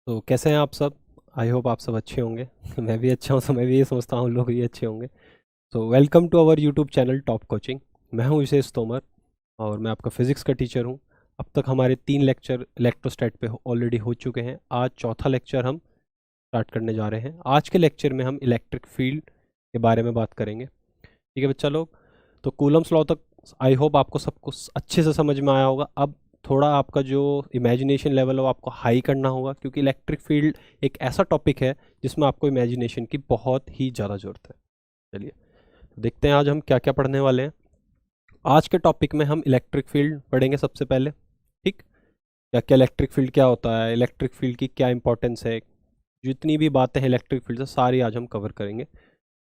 तो कैसे हैं आप सब। आई होप आप सब अच्छे होंगे। मैं भी अच्छा हूँ, तो मैं भी ये सोचता हूँ लोग भी अच्छे होंगे। तो welcome to our YouTube channel top coaching. मैं हूँ विशेष तोमर और मैं आपका फिज़िक्स का टीचर हूँ। अब तक हमारे 3 लेक्चर इलेक्ट्रोस्टैट पे ऑलरेडी हो चुके हैं। आज चौथा लेक्चर हम स्टार्ट करने जा रहे हैं। आज के लेक्चर में हम इलेक्ट्रिक फील्ड के बारे में बात करेंगे। ठीक है बच्चा लोग। तो कूलम्स लॉ तक आई होप आपको सब कुछ अच्छे से समझ में आया होगा। अब थोड़ा आपका जो इमेजिनेशन लेवल है वो आपको हाई करना होगा, क्योंकि इलेक्ट्रिक फील्ड एक ऐसा टॉपिक है जिसमें आपको इमेजिनेशन की बहुत ही ज़्यादा ज़रूरत है। चलिए देखते हैं आज हम क्या क्या पढ़ने वाले हैं। आज के टॉपिक में हम इलेक्ट्रिक फील्ड पढ़ेंगे सबसे पहले। ठीक, क्या क्या इलेक्ट्रिक फील्ड क्या होता है, इलेक्ट्रिक फील्ड की क्या इंपॉर्टेंस है, जितनी भी बातें हैं इलेक्ट्रिक फील्ड से सारी आज हम कवर करेंगे।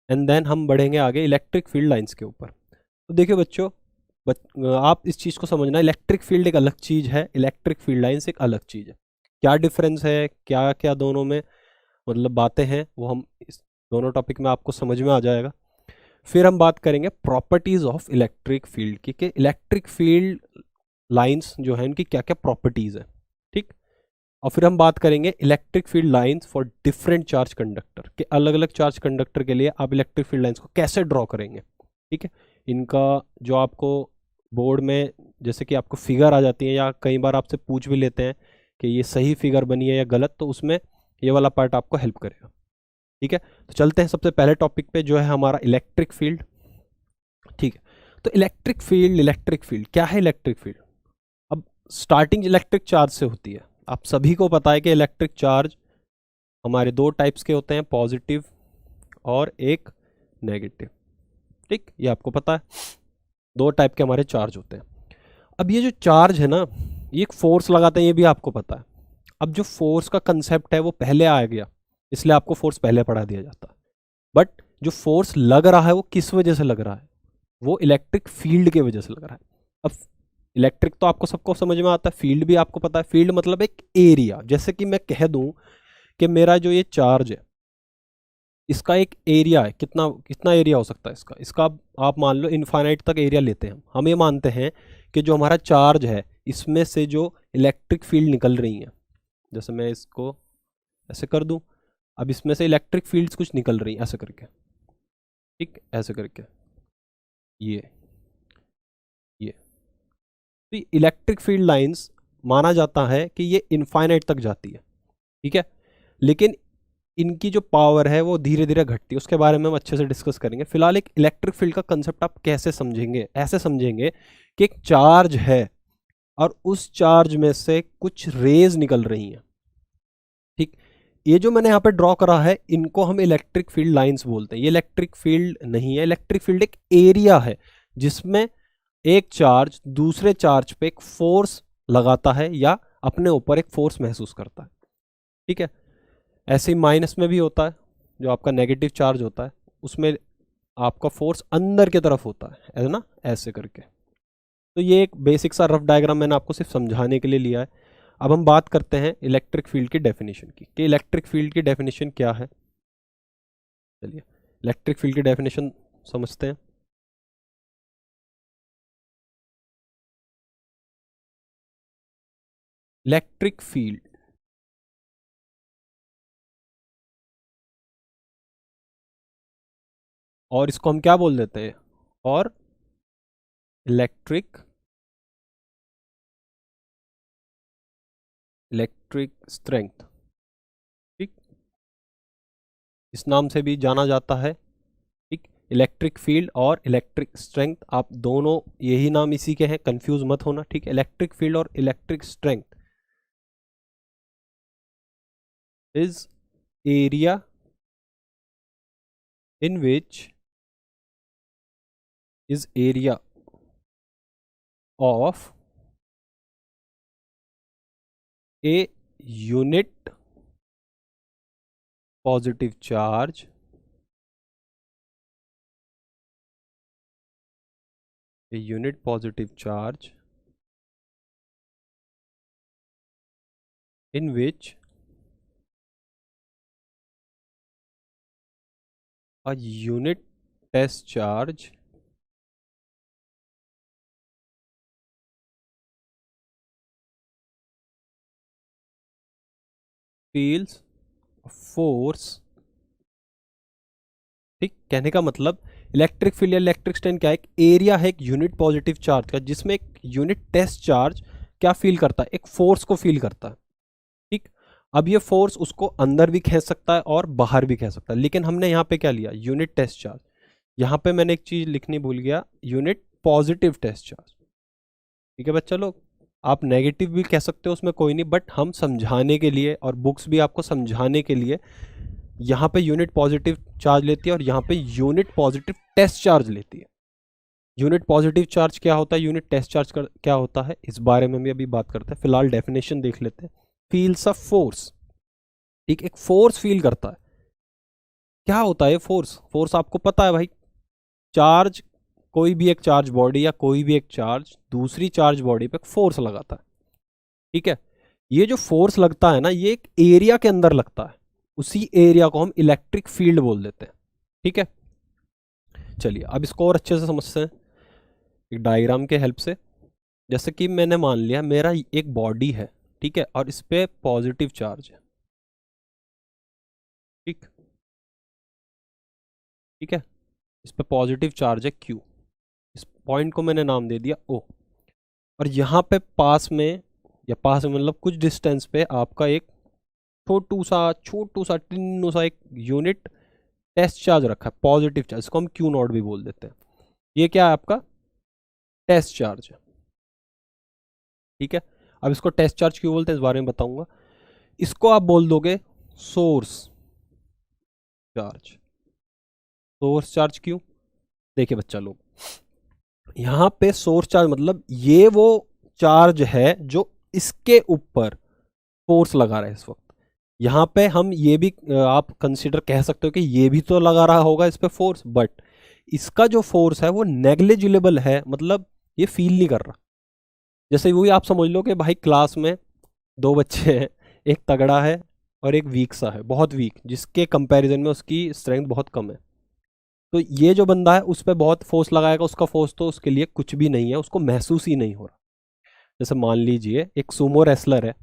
एंड देन हम बढ़ेंगे आगे इलेक्ट्रिक फील्ड लाइंस के ऊपर। तो देखिए बच्चों, आप इस चीज़ को समझना, इलेक्ट्रिक फील्ड एक अलग चीज़ है, इलेक्ट्रिक फील्ड लाइंस एक अलग चीज़ है। क्या डिफरेंस है, क्या क्या दोनों में मतलब बातें हैं, वो हम इस दोनों टॉपिक में आपको समझ में आ जाएगा। फिर हम बात करेंगे प्रॉपर्टीज ऑफ इलेक्ट्रिक फील्ड की, कि इलेक्ट्रिक फील्ड लाइंस जो है उनकी क्या क्या प्रॉपर्टीज है। ठीक, और फिर हम बात करेंगे electric field lines for different charge conductor, के अलग अलग चार्ज कंडक्टर के लिए आप इलेक्ट्रिक फील्ड लाइंस को कैसे ड्रॉ करेंगे। ठीक है, इनका जो आपको बोर्ड में जैसे कि आपको फिगर आ जाती है, या कई बार आपसे पूछ भी लेते हैं कि ये सही फिगर बनी है या गलत, तो उसमें ये वाला पार्ट आपको हेल्प करेगा। ठीक है, तो चलते हैं सबसे पहले टॉपिक पे जो है हमारा इलेक्ट्रिक फील्ड। ठीक है, तो इलेक्ट्रिक फील्ड क्या है। इलेक्ट्रिक फील्ड अब स्टार्टिंग इलेक्ट्रिक चार्ज से होती है। आप सभी को पता है कि इलेक्ट्रिक चार्ज हमारे दो टाइप्स के होते हैं, पॉजिटिव और एक नेगेटिव। ठीक, ये आपको पता है, दो टाइप के हमारे चार्ज होते हैं। अब ये जो चार्ज है ना, ये एक फोर्स लगाते हैं, ये भी आपको पता है। अब जो फोर्स का कंसेप्ट है वो पहले आ गया, इसलिए आपको फोर्स पहले पढ़ा दिया जाता है। बट जो फोर्स लग रहा है वो किस वजह से लग रहा है, वो इलेक्ट्रिक फील्ड की वजह से लग रहा है। अब इलेक्ट्रिक तो आपको सबको समझ में आता है, फील्ड भी आपको पता है। फील्ड मतलब एक एरिया, जैसे कि मैं कह दूं कि मेरा जो ये चार्ज है इसका एक एरिया है, कितना कितना एरिया हो सकता है इसका इसका आप मान लो इनफाइनाइट तक एरिया लेते हैं। हम ये मानते हैं कि जो हमारा चार्ज है इसमें से जो इलेक्ट्रिक फील्ड निकल रही है, जैसे मैं इसको ऐसे कर दूं, अब इसमें से इलेक्ट्रिक फील्ड्स कुछ निकल रही हैं ऐसे करके। ठीक, ऐसे करके ये ये तो इलेक्ट्रिक फील्ड लाइंस माना जाता है कि ये इनफाइनाइट तक जाती है। ठीक है, लेकिन इनकी जो पावर है वो धीरे धीरे घटती है, उसके बारे में हम अच्छे से डिस्कस करेंगे। फिलहाल एक इलेक्ट्रिक फील्ड का कंसेप्ट आप कैसे समझेंगे, ऐसे समझेंगे कि एक चार्ज है और उस चार्ज में से कुछ रेज निकल रही हैं। ठीक, ये जो मैंने यहाँ पे ड्रॉ करा है इनको हम इलेक्ट्रिक फील्ड लाइंस बोलते हैं। ये इलेक्ट्रिक फील्ड नहीं है, इलेक्ट्रिक फील्ड एक एरिया है जिसमें एक चार्ज दूसरे चार्ज पे एक फोर्स लगाता है या अपने ऊपर एक फोर्स महसूस करता है। ठीक है, ऐसे ही माइनस में भी होता है, जो आपका नेगेटिव चार्ज होता है उसमें आपका फोर्स अंदर की तरफ होता है ना, ऐसे करके। तो ये एक बेसिक सा रफ डायग्राम मैंने आपको सिर्फ समझाने के लिए लिया है। अब हम बात करते हैं इलेक्ट्रिक फील्ड की डेफिनेशन की, कि इलेक्ट्रिक फील्ड की डेफिनेशन क्या है। चलिए इलेक्ट्रिक फील्ड की डेफिनेशन समझते हैं। इलेक्ट्रिक फील्ड, और इसको हम क्या बोल देते हैं, और इलेक्ट्रिक इलेक्ट्रिक स्ट्रेंथ। ठीक, इस नाम से भी जाना जाता है। ठीक, इलेक्ट्रिक फील्ड और इलेक्ट्रिक स्ट्रेंथ, आप दोनों यही नाम इसी के हैं, कंफ्यूज मत होना। ठीक है, इलेक्ट्रिक फील्ड और electric strength is area in which is area of a unit positive charge a unit positive charge in which a unit test charge feels force. ठीक, कहने का मतलब इलेक्ट्रिक फील्ड या इलेक्ट्रिक स्ट्रेन क्या है, एक area है एक यूनिट पॉजिटिव चार्ज का, जिसमें एक यूनिट टेस्ट चार्ज क्या फील करता है, एक फोर्स को फील करता है। ठीक, अब ये फोर्स उसको अंदर भी खींच सकता है और बाहर भी खींच सकता है, लेकिन हमने यहाँ पे क्या लिया, यूनिट टेस्ट चार्ज। यहाँ पे मैंने एक चीज लिखनी भूल गया, यूनिट पॉजिटिव टेस्ट चार्ज। ठीक है बच्चा लोग, आप नेगेटिव भी कह सकते हो, उसमें कोई नहीं, बट हम समझाने के लिए और बुक्स भी आपको समझाने के लिए यहाँ पे यूनिट पॉजिटिव चार्ज लेती है और यहाँ पे यूनिट पॉजिटिव टेस्ट चार्ज लेती है। यूनिट पॉजिटिव चार्ज क्या होता है, यूनिट टेस्ट चार्ज क्या होता है, इस बारे में भी अभी बात करते हैं। फिलहाल डेफिनेशन देख लेते हैं। फील्स ऑफ फोर्स, ठीक, एक फोर्स फील करता है। क्या होता है फोर्स, फोर्स आपको पता है भाई, चार्ज, कोई भी एक चार्ज बॉडी या कोई भी एक चार्ज दूसरी चार्ज बॉडी पे फोर्स लगाता है। ठीक है, ये जो फोर्स लगता है ना, ये एक एरिया के अंदर लगता है, उसी एरिया को हम इलेक्ट्रिक फील्ड बोल देते हैं। ठीक है, चलिए अब इसको और अच्छे से समझते हैं एक डायग्राम के हेल्प से। जैसे कि मैंने मान लिया मेरा एक बॉडी है, ठीक है, और इस पे पॉजिटिव चार्ज है। ठीक, ठीक है, इस पे पॉजिटिव चार्ज है Q, इस पॉइंट को मैंने नाम दे दिया O, और यहाँ पे पास में, या पास में मतलब कुछ डिस्टेंस पे आपका एक छोटू सा टिन्नू सा एक यूनिट टेस्ट चार्ज रखा है, पॉजिटिव चार्ज, इसको हम Q नॉट भी बोल देते हैं। ये क्या है आपका टेस्ट चार्ज है। ठीक है, अब इसको टेस्ट चार्ज क्यों बोलते हैं इस बारे में बताऊंगा। इसको आप बोल दोगे सोर्स चार्ज। सोर्स चार्ज क्यों, देखिए बच्चा लोग, यहाँ पे सोर्स चार्ज मतलब ये वो चार्ज है जो इसके ऊपर फोर्स लगा रहा है इस वक्त। यहाँ पे हम ये भी आप कंसीडर कह सकते हो कि ये भी तो लगा रहा होगा इस पे फोर्स, बट इसका जो फोर्स है वो नेग्लिजिबल है, मतलब ये फील नहीं कर रहा। जैसे वही आप समझ लो कि भाई क्लास में दो बच्चे हैं, एक तगड़ा है और एक वीक सा है, बहुत वीक, जिसके कंपैरिजन में उसकी स्ट्रेंथ बहुत कम है। तो ये जो बंदा है उस पर बहुत फोर्स लगाएगा, उसका फोर्स तो उसके लिए कुछ भी नहीं है, उसको महसूस ही नहीं हो रहा। जैसे मान लीजिए एक सूमो रेसलर है,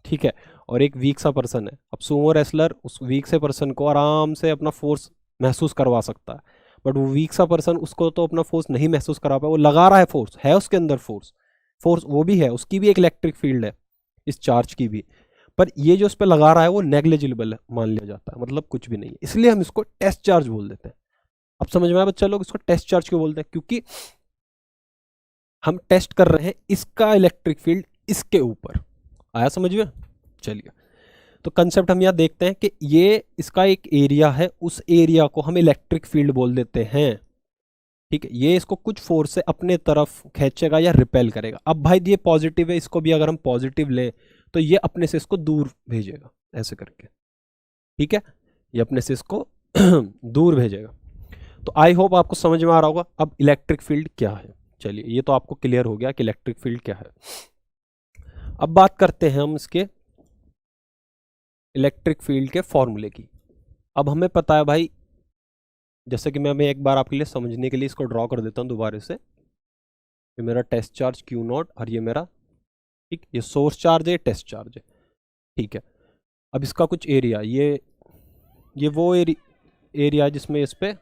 ठीक है, और एक वीक सा पर्सन है। अब सूमो रेसलर उस वीक से पर्सन को आराम से अपना फोर्स महसूस करवा सकता है, बट वो वीक सा पर्सन उसको तो अपना फोर्स नहीं महसूस करा पाए, वो लगा रहा है फोर्स, है उसके अंदर फोर्स, फोर्स वो भी है, उसकी भी एक इलेक्ट्रिक फील्ड है इस चार्ज की भी, पर ये जो उस पर लगा रहा है वो नेग्लिजिबल मान लिया जाता है, मतलब कुछ भी नहीं है, इसलिए हम इसको टेस्ट चार्ज बोल देते हैं। अब समझ में आया बच्चा लोग, इसको टेस्ट चार्ज क्यों बोलते हैं, क्योंकि हम टेस्ट कर रहे हैं इसका इलेक्ट्रिक फील्ड इसके ऊपर। आया समझ में, चलिए तो कंसेप्ट हम यहाँ देखते हैं कि ये इसका एक एरिया है, उस एरिया को हम इलेक्ट्रिक फील्ड बोल देते हैं। ठीक है, ये इसको कुछ फोर्स से अपने तरफ खींचेगा या रिपेल करेगा। अब भाई ये पॉजिटिव है, इसको भी अगर हम पॉजिटिव लें तो ये अपने से इसको दूर भेजेगा, ऐसे करके। ठीक है, ये अपने से इसको दूर भेजेगा। तो आई होप आपको समझ में आ रहा होगा अब इलेक्ट्रिक फील्ड क्या है। चलिए ये तो आपको क्लियर हो गया कि इलेक्ट्रिक फील्ड क्या है। अब बात करते हैं हम इसके इलेक्ट्रिक फील्ड के फॉर्मूले की। अब हमें पता है भाई, जैसे कि मैं एक बार आपके लिए समझने के लिए इसको ड्रॉ कर देता हूँ दोबारा से। ये मेरा टेस्ट चार्ज Q नॉट और ये मेरा, ठीक, ये सोर्स चार्ज है, टेस्ट चार्ज है। ठीक है, अब इसका कुछ एरिया, ये वो एरिया है जिसमें इस पे,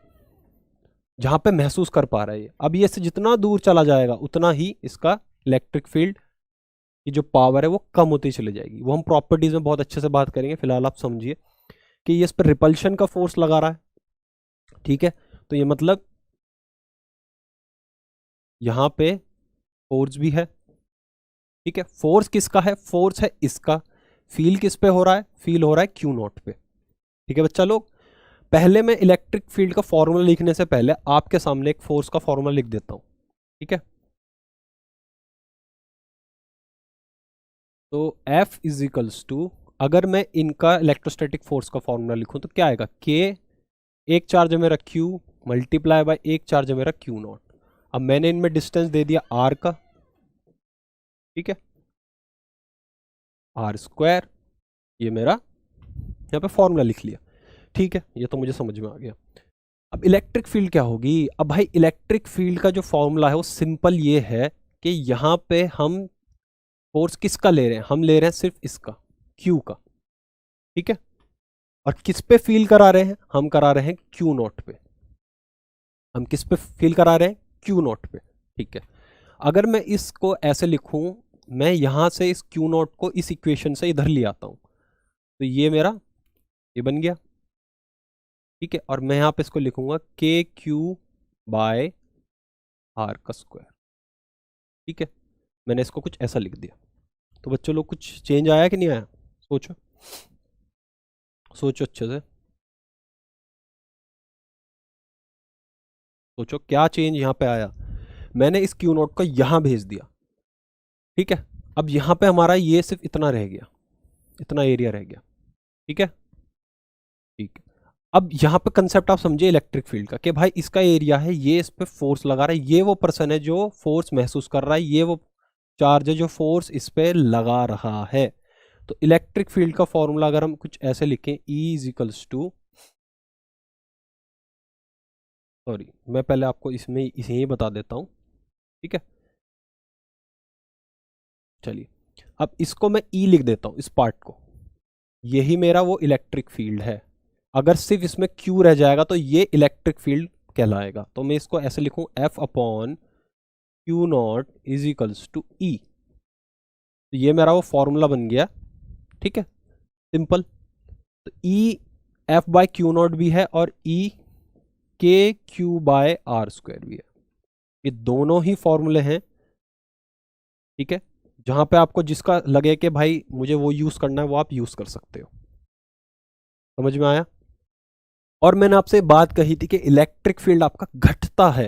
जहाँ पे महसूस कर पा रहा है ये। अब ये से जितना दूर चला जाएगा उतना ही इसका इलेक्ट्रिक फील्ड की जो पावर है वो कम होती चली जाएगी। वो हम प्रॉपर्टीज में बहुत अच्छे से बात करेंगे, फिलहाल आप समझिए कि ये इस पर रिपल्शन का फोर्स लगा रहा है। ठीक है, तो ये मतलब यहाँ पे फोर्स भी है। ठीक है, फोर्स किसका है, फोर्स है इसका। फील किस पे हो रहा है, फील हो रहा है Q नॉट पे। ठीक है बच्चा लोग, पहले मैं इलेक्ट्रिक फील्ड का फॉर्मूला लिखने से पहले आपके सामने एक फोर्स का फॉर्मूला लिख देता हूं। ठीक है, तो F इज इक्वल्स टू, अगर मैं इनका इलेक्ट्रोस्टैटिक फोर्स का फॉर्मूला लिखूं तो क्या आएगा, K, एक चार्ज है मेरा Q मल्टीप्लाई बाय एक चार्ज है मेरा Q नॉट। अब मैंने इनमें डिस्टेंस दे दिया R का, ठीक है, R स्क्वायर, ये मेरा यहाँ पे फॉर्मूला लिख लिया। ठीक है, ये तो मुझे समझ में आ गया। अब इलेक्ट्रिक फील्ड क्या होगी, अब भाई इलेक्ट्रिक फील्ड का जो फॉर्मूला है वो सिंपल ये है कि यहाँ पे हम फोर्स किसका ले रहे हैं, हम ले रहे हैं सिर्फ इसका Q का। ठीक है। और किस पे फील करा रहे हैं? हम करा रहे हैं क्यू नॉट पे। हम किस पे फील करा रहे हैं? क्यू नॉट पे। ठीक है। अगर मैं इसको ऐसे लिखूं, मैं यहां से इस क्यू नॉट को इस इक्वेशन से इधर ले आता हूं, तो ये मेरा ये बन गया। ठीक है। और मैं यहां पे इसको लिखूंगा के क्यू बाय आर का स्क्वायर। ठीक है। मैंने इसको कुछ ऐसा लिख दिया। तो बच्चों लोग कुछ चेंज आया कि नहीं आया? सोचो, सोचो अच्छे से सोचो, क्या चेंज यहाँ पे आया? मैंने इस क्यू नोट को यहाँ भेज दिया। ठीक है। अब यहाँ पे हमारा ये सिर्फ इतना रह गया, इतना एरिया रह गया। ठीक है। ठीक है। अब यहाँ पे कंसेप्ट आप समझे इलेक्ट्रिक फील्ड का, कि भाई इसका एरिया है, ये इस पे फोर्स लगा रहा है, ये वो पर्सन है जो फोर्स महसूस कर रहा है, ये वो चार्ज है जो फोर्स इस पे लगा रहा है। तो इलेक्ट्रिक फील्ड का फॉर्मूला अगर हम कुछ ऐसे लिखें, E is equals to, sorry मैं पहले आपको इसमें इसे ही बता देता हूँ। ठीक है। चलिए, अब इसको मैं E लिख देता हूँ, इस पार्ट को। यही मेरा वो इलेक्ट्रिक फील्ड है। अगर सिर्फ इसमें Q रह जाएगा तो ये इलेक्ट्रिक फील्ड कहलाएगा। तो मैं इसको ऐसे लिखूं, F upon Q naught is equals to E। तो ये मेरा वो फॉर्मूला बन गया। ठीक है, सिंपल। तो E F by Q not भी है और E के क्यू बाय आर स्क्वायर भी है। ये दोनों ही फॉर्मूले हैं। ठीक है। जहां पे आपको जिसका लगे कि भाई मुझे वो यूज करना है, वो आप यूज कर सकते हो। समझ में आया? और मैंने आपसे बात कही थी कि इलेक्ट्रिक फील्ड आपका घटता है।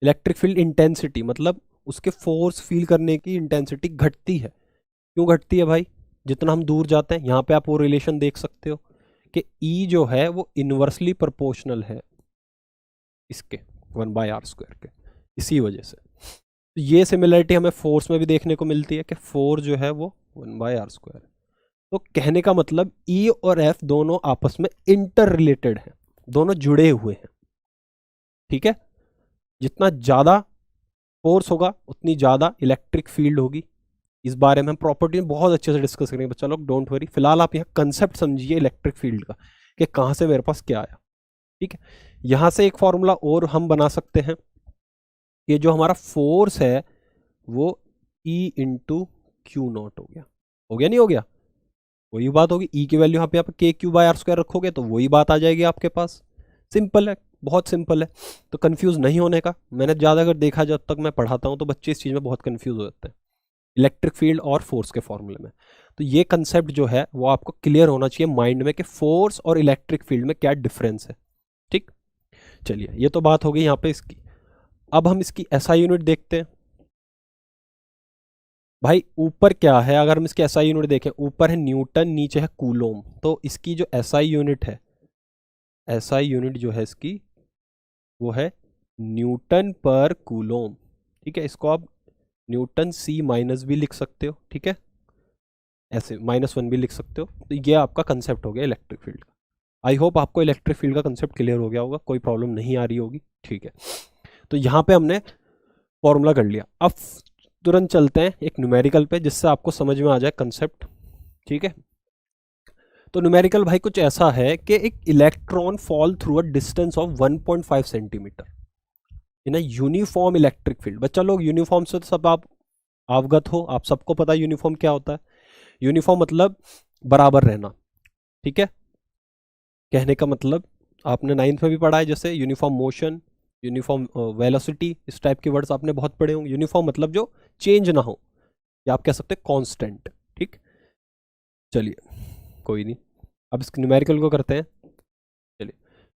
इलेक्ट्रिक फील्ड इंटेंसिटी मतलब उसके फोर्स फील करने की इंटेंसिटी घटती है। क्यों घटती है भाई? जितना हम दूर जाते हैं, यहाँ पे आप वो रिलेशन देख सकते हो कि E जो है वो इनवर्सली प्रोपोर्शनल है इसके 1/r² के। इसी वजह से तो ये सिमिलरिटी हमें फोर्स में भी देखने को मिलती है कि फोर्स जो है वो 1/r²। तो कहने का मतलब E और F दोनों आपस में इंटर रिलेटेड हैं, दोनों जुड़े हुए हैं। ठीक है। जितना ज़्यादा फोर्स होगा उतनी ज़्यादा इलेक्ट्रिक फील्ड होगी। इस बारे में हम प्रॉपर्टी में बहुत अच्छे से डिस्कस करेंगे बच्चा लोग, डोंट वरी। फिलहाल आप यहाँ कंसेप्ट समझिए इलेक्ट्रिक फील्ड का, कि कहाँ से मेरे पास क्या आया। ठीक है। यहाँ से एक फॉर्मूला और हम बना सकते हैं कि जो हमारा फोर्स है वो E इंटू क्यू नॉट हो गया। हो गया नहीं हो गया? वही बात होगी। E की वैल्यू यहाँ पे आप के क्यू बाय आर स्क्वायर रखोगे तो वही बात आ जाएगी आपके पास। सिंपल है, बहुत सिंपल है। तो कंफ्यूज नहीं होने का। मैंने ज़्यादा अगर देखा, जब तक मैं पढ़ाता हूँ तो बच्चे इस चीज़ में बहुत कंफ्यूज हो जाते हैं इलेक्ट्रिक फील्ड और फोर्स के फॉर्मूले में। तो ये कंसेप्ट जो है वो आपको क्लियर होना चाहिए माइंड में कि फोर्स और इलेक्ट्रिक फील्ड में क्या डिफरेंस है। ठीक। चलिए, ये तो बात हो गई यहाँ पे इसकी। अब हम इसकी एसआई यूनिट देखते हैं। भाई ऊपर क्या है? अगर हम इसकी एसआई यूनिट देखें, ऊपर है न्यूटन, नीचे है कूलोम। तो इसकी जो एसआई यूनिट है, एसआई यूनिट जो है इसकी वो है न्यूटन पर कूलोम। ठीक है। इसको आप न्यूटन C माइनस भी लिख सकते हो। ठीक है, ऐसे -1 भी लिख सकते हो। तो ये आपका कंसेप्ट हो गया इलेक्ट्रिक फील्ड का। आई होप आपको इलेक्ट्रिक फील्ड का कंसेप्ट क्लियर हो गया होगा, कोई प्रॉब्लम नहीं आ रही होगी। ठीक है। तो यहाँ पे हमने फॉर्मूला कर लिया। अब तुरंत चलते हैं एक न्यूमेरिकल पे, जिससे आपको समझ में आ जाए कंसेप्ट। ठीक है। तो न्यूमेरिकल भाई कुछ ऐसा है कि एक electron fall through a distance of 1.5 centimetre in a uniform electric field. बच्चा लोग, यूनिफॉर्म से तो सब आप अवगत हो, आप सबको पता है यूनिफॉर्म क्या होता है। यूनिफॉर्म मतलब बराबर रहना। ठीक है। कहने का मतलब आपने 9th में भी पढ़ा है, जैसे यूनिफॉर्म मोशन, यूनिफॉर्म वेलोसिटी, इस टाइप के वर्ड्स आपने बहुत पढ़े होंगे। यूनिफॉर्म मतलब जो चेंज ना हो, या आप कह सकते हैं कांस्टेंट। ठीक। चलिए, कोई नहीं, अब इस न्यूमेरिकल को करते हैं। चलिए,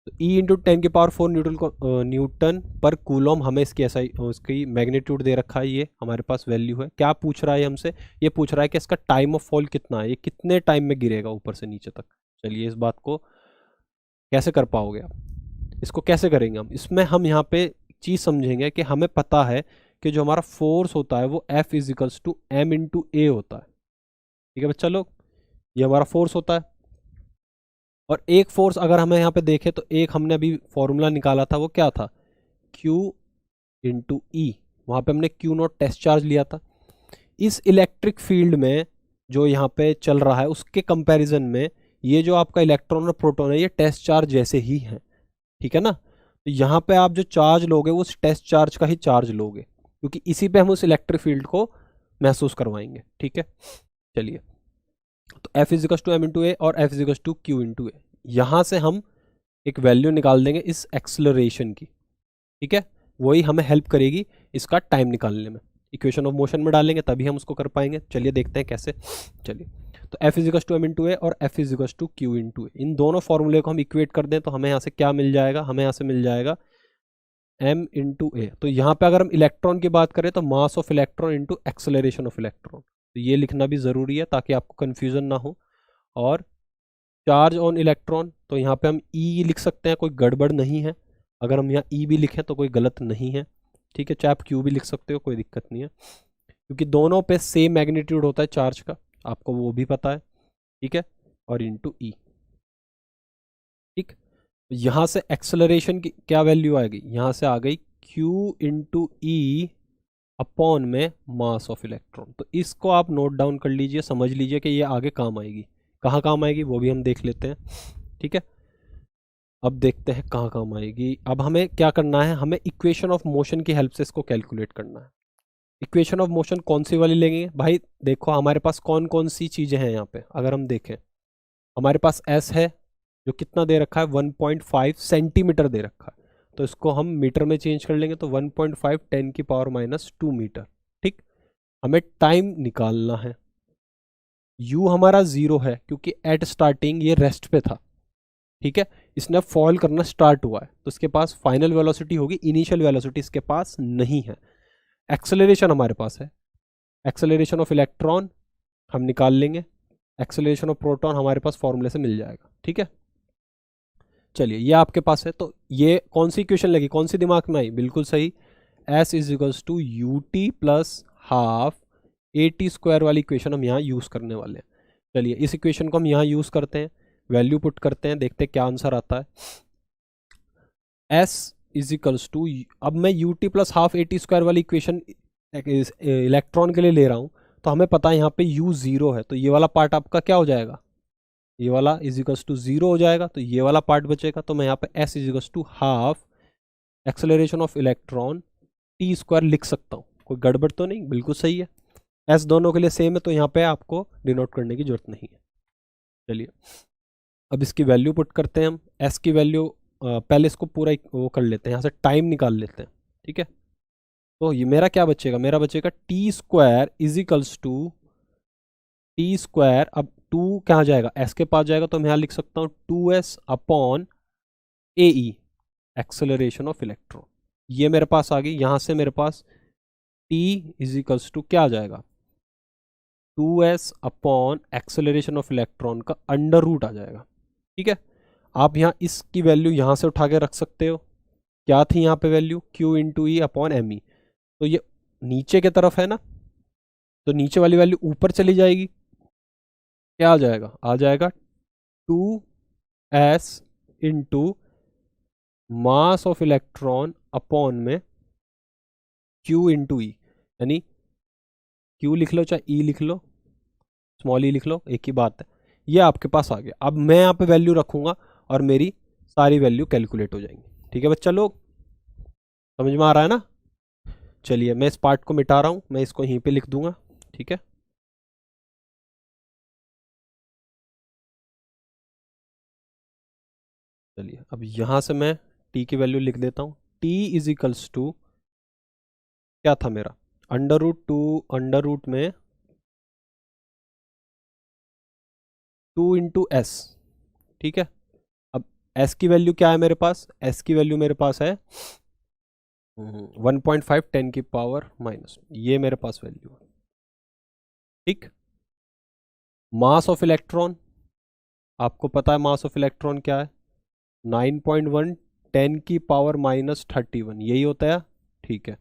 तो E इंटू 10⁴ न्यूटन को न्यूटन पर कूलम, हमें इसकी ऐसा उसकी मैग्नीट्यूड दे रखा है, ये हमारे पास वैल्यू है। क्या पूछ रहा है हमसे? ये पूछ रहा है कि इसका टाइम ऑफ फॉल कितना है, ये कितने टाइम में गिरेगा ऊपर से नीचे तक। चलिए, इस बात को कैसे कर पाओगे आप? इसको कैसे करेंगे हम? इसमें हम यहाँ पे चीज़ समझेंगे कि हमें पता है कि जो हमारा फोर्स होता है वो F is equals to M into A होता है। ठीक है बच्चा लोग, ये हमारा फोर्स होता है। और एक फोर्स अगर हमें यहाँ पे देखें, तो एक हमने अभी फॉर्मूला निकाला था, वो क्या था? Q into E। वहाँ पे हमने Q नॉट टेस्ट चार्ज लिया था। इस इलेक्ट्रिक फील्ड में जो यहाँ पे चल रहा है, उसके कंपैरिजन में ये जो आपका इलेक्ट्रॉन और प्रोटॉन है ये टेस्ट चार्ज जैसे ही हैं, ठीक है ना। तो यहाँ पे आप जो चार्ज लोगे वो उस टेस्ट चार्ज का ही चार्ज लोगे, क्योंकि इसी पे हम उस इलेक्ट्रिक फील्ड को महसूस करवाएंगे, ठीक है। चलिए, तो F equals to M into A और F equals to Q into A, यहाँ से हम एक वैल्यू निकाल देंगे इस एक्सलरेशन की, ठीक है। वही हमें हेल्प करेगी इसका टाइम निकालने में। इक्वेशन ऑफ मोशन में डालेंगे तभी हम उसको कर पाएंगे। चलिए देखते हैं कैसे। चलिए, तो F equals to M into A और F equals to Q into A, इन दोनों फॉर्मूले को हम इक्वेट कर दें तो हमें यहाँ से क्या मिल जाएगा, हमें यहाँ से मिल जाएगा m इंटू ए। तो यहाँ पे अगर हम इलेक्ट्रॉन की बात करें तो mass of electron into acceleration of electron, तो ये लिखना भी ज़रूरी है ताकि आपको कन्फ्यूज़न ना हो। और चार्ज ऑन इलेक्ट्रॉन, तो यहाँ पे हम ई लिख सकते हैं, कोई गड़बड़ नहीं है। अगर हम यहाँ ई भी लिखें तो कोई गलत नहीं है, ठीक है। चाहे आप क्यू भी लिख सकते हो, कोई दिक्कत नहीं है, क्योंकि दोनों पे सेम मैग्नीट्यूड होता है चार्ज का, आपको वो भी पता है, ठीक है। और इंटू ई, ठीक। यहाँ से एक्सेलरेशन की क्या वैल्यू आएगी, यहाँ से आ गई Q इंटू ई अपॉन में मास ऑफ इलेक्ट्रॉन। तो इसको आप नोट डाउन कर लीजिए, समझ लीजिए कि ये आगे काम आएगी। कहाँ काम आएगी वो भी हम देख लेते हैं, ठीक है। अब देखते हैं कहाँ काम आएगी। अब हमें क्या करना है, हमें इक्वेशन ऑफ मोशन की हेल्प से इसको कैलकुलेट करना है। इक्वेशन ऑफ मोशन कौन सी वाली लेंगे भाई, देखो हमारे पास कौन कौन सी चीज़ें हैं यहाँ पे। अगर हम देखें, हमारे पास S है जो कितना दे रखा है, 1.5 सेंटीमीटर दे रखा है, तो इसको हम मीटर में चेंज कर लेंगे तो 1.5 10⁻² मीटर, ठीक। हमें टाइम निकालना है। U हमारा 0 है क्योंकि एट स्टार्टिंग ये रेस्ट पे था, ठीक है। इसने फॉल करना स्टार्ट हुआ है तो इसके पास फाइनल वेलोसिटी होगी, इनिशियल वेलोसिटी इसके पास नहीं है। एक्सेलरेशन हमारे पास है, एक्सेलरेशन ऑफ इलेक्ट्रॉन हम निकाल लेंगे, एक्सेलरेशन ऑफ प्रोटॉन हमारे पास फॉर्मूले से मिल जाएगा, ठीक है। चलिए, ये आपके पास है, तो ये कौन सी इक्वेशन लगी, कौन सी दिमाग में आई, बिल्कुल सही, S is equals to U T plus half A T square वाली इक्वेशन हम यहाँ यूज़ करने वाले हैं। चलिए, इस इक्वेशन को हम यहाँ यूज़ करते हैं, वैल्यू पुट करते हैं, देखते हैं क्या आंसर आता है। S इज इक्वल्स टू, अब मैं you T plus half A T square वाली इक्वेशन इलेक्ट्रॉन के लिए ले रहा हूँ, तो हमें पता है यहाँ पे U 0 है, तो ये वाला पार्ट आपका क्या हो जाएगा, ये वाला इज इक्वल्स टू 0 हो जाएगा, तो ये वाला पार्ट बचेगा। तो मैं यहाँ पे S is equals to half acceleration of electron T square लिख सकता हूँ, कोई गड़बड़ तो नहीं, बिल्कुल सही है। S दोनों के लिए सेम है तो यहाँ पे आपको डिनोट करने की जरूरत नहीं है। चलिए, अब इसकी वैल्यू पुट करते हैं हम। S की वैल्यू पहले इसको पूरा वो कर लेते हैं, यहाँ से टाइम निकाल लेते हैं, ठीक है। तो ये मेरा क्या बचेगा, मेरा बचेगा T square is equals to T square, अब टू कहाँ जाएगा, एस के पास जाएगा, तो मैं यहाँ लिख सकता हूँ 2s upon A E acceleration of electron. ये मेरे पास आ गई, यहाँ से मेरे पास t इज इक्वल्स टू क्या आ जाएगा, 2s upon acceleration of electron का अंडर रूट आ जाएगा, ठीक है। आप यहाँ इसकी वैल्यू यहाँ से उठा के रख सकते हो, क्या थी यहाँ पे value, q into E upon M E, तो ये नीचे की तरफ है ना, तो नीचे वाली वैल्यू ऊपर चली जाएगी, क्या आ जाएगा 2s into mass of electron upon में q इंटू ई, यानी q लिख लो चाहे e लिख लो, स्मॉल e लिख लो, एक ही बात है। ये आपके पास आ गया। अब मैं यहाँ पे वैल्यू रखूँगा और मेरी सारी वैल्यू कैलकुलेट हो जाएंगी, ठीक है बच्चा लोग, समझ में आ रहा है ना। चलिए, मैं इस पार्ट को मिटा रहा हूँ, मैं इसको यहीं पे लिख दूंगा, ठीक है। चलिए, अब यहाँ से मैं t की वैल्यू लिख देता हूँ। t इज इक्वल्स टू क्या था मेरा, under root two under root में 2 इंटू एस, ठीक है। अब s की वैल्यू क्या है मेरे पास, s की वैल्यू मेरे पास है 1.5 10⁻⁻, ये मेरे पास वैल्यू है, ठीक। मास ऑफ इलेक्ट्रॉन, आपको पता है मास ऑफ इलेक्ट्रॉन क्या है, 9.1 10⁻31, यही होता है, ठीक है।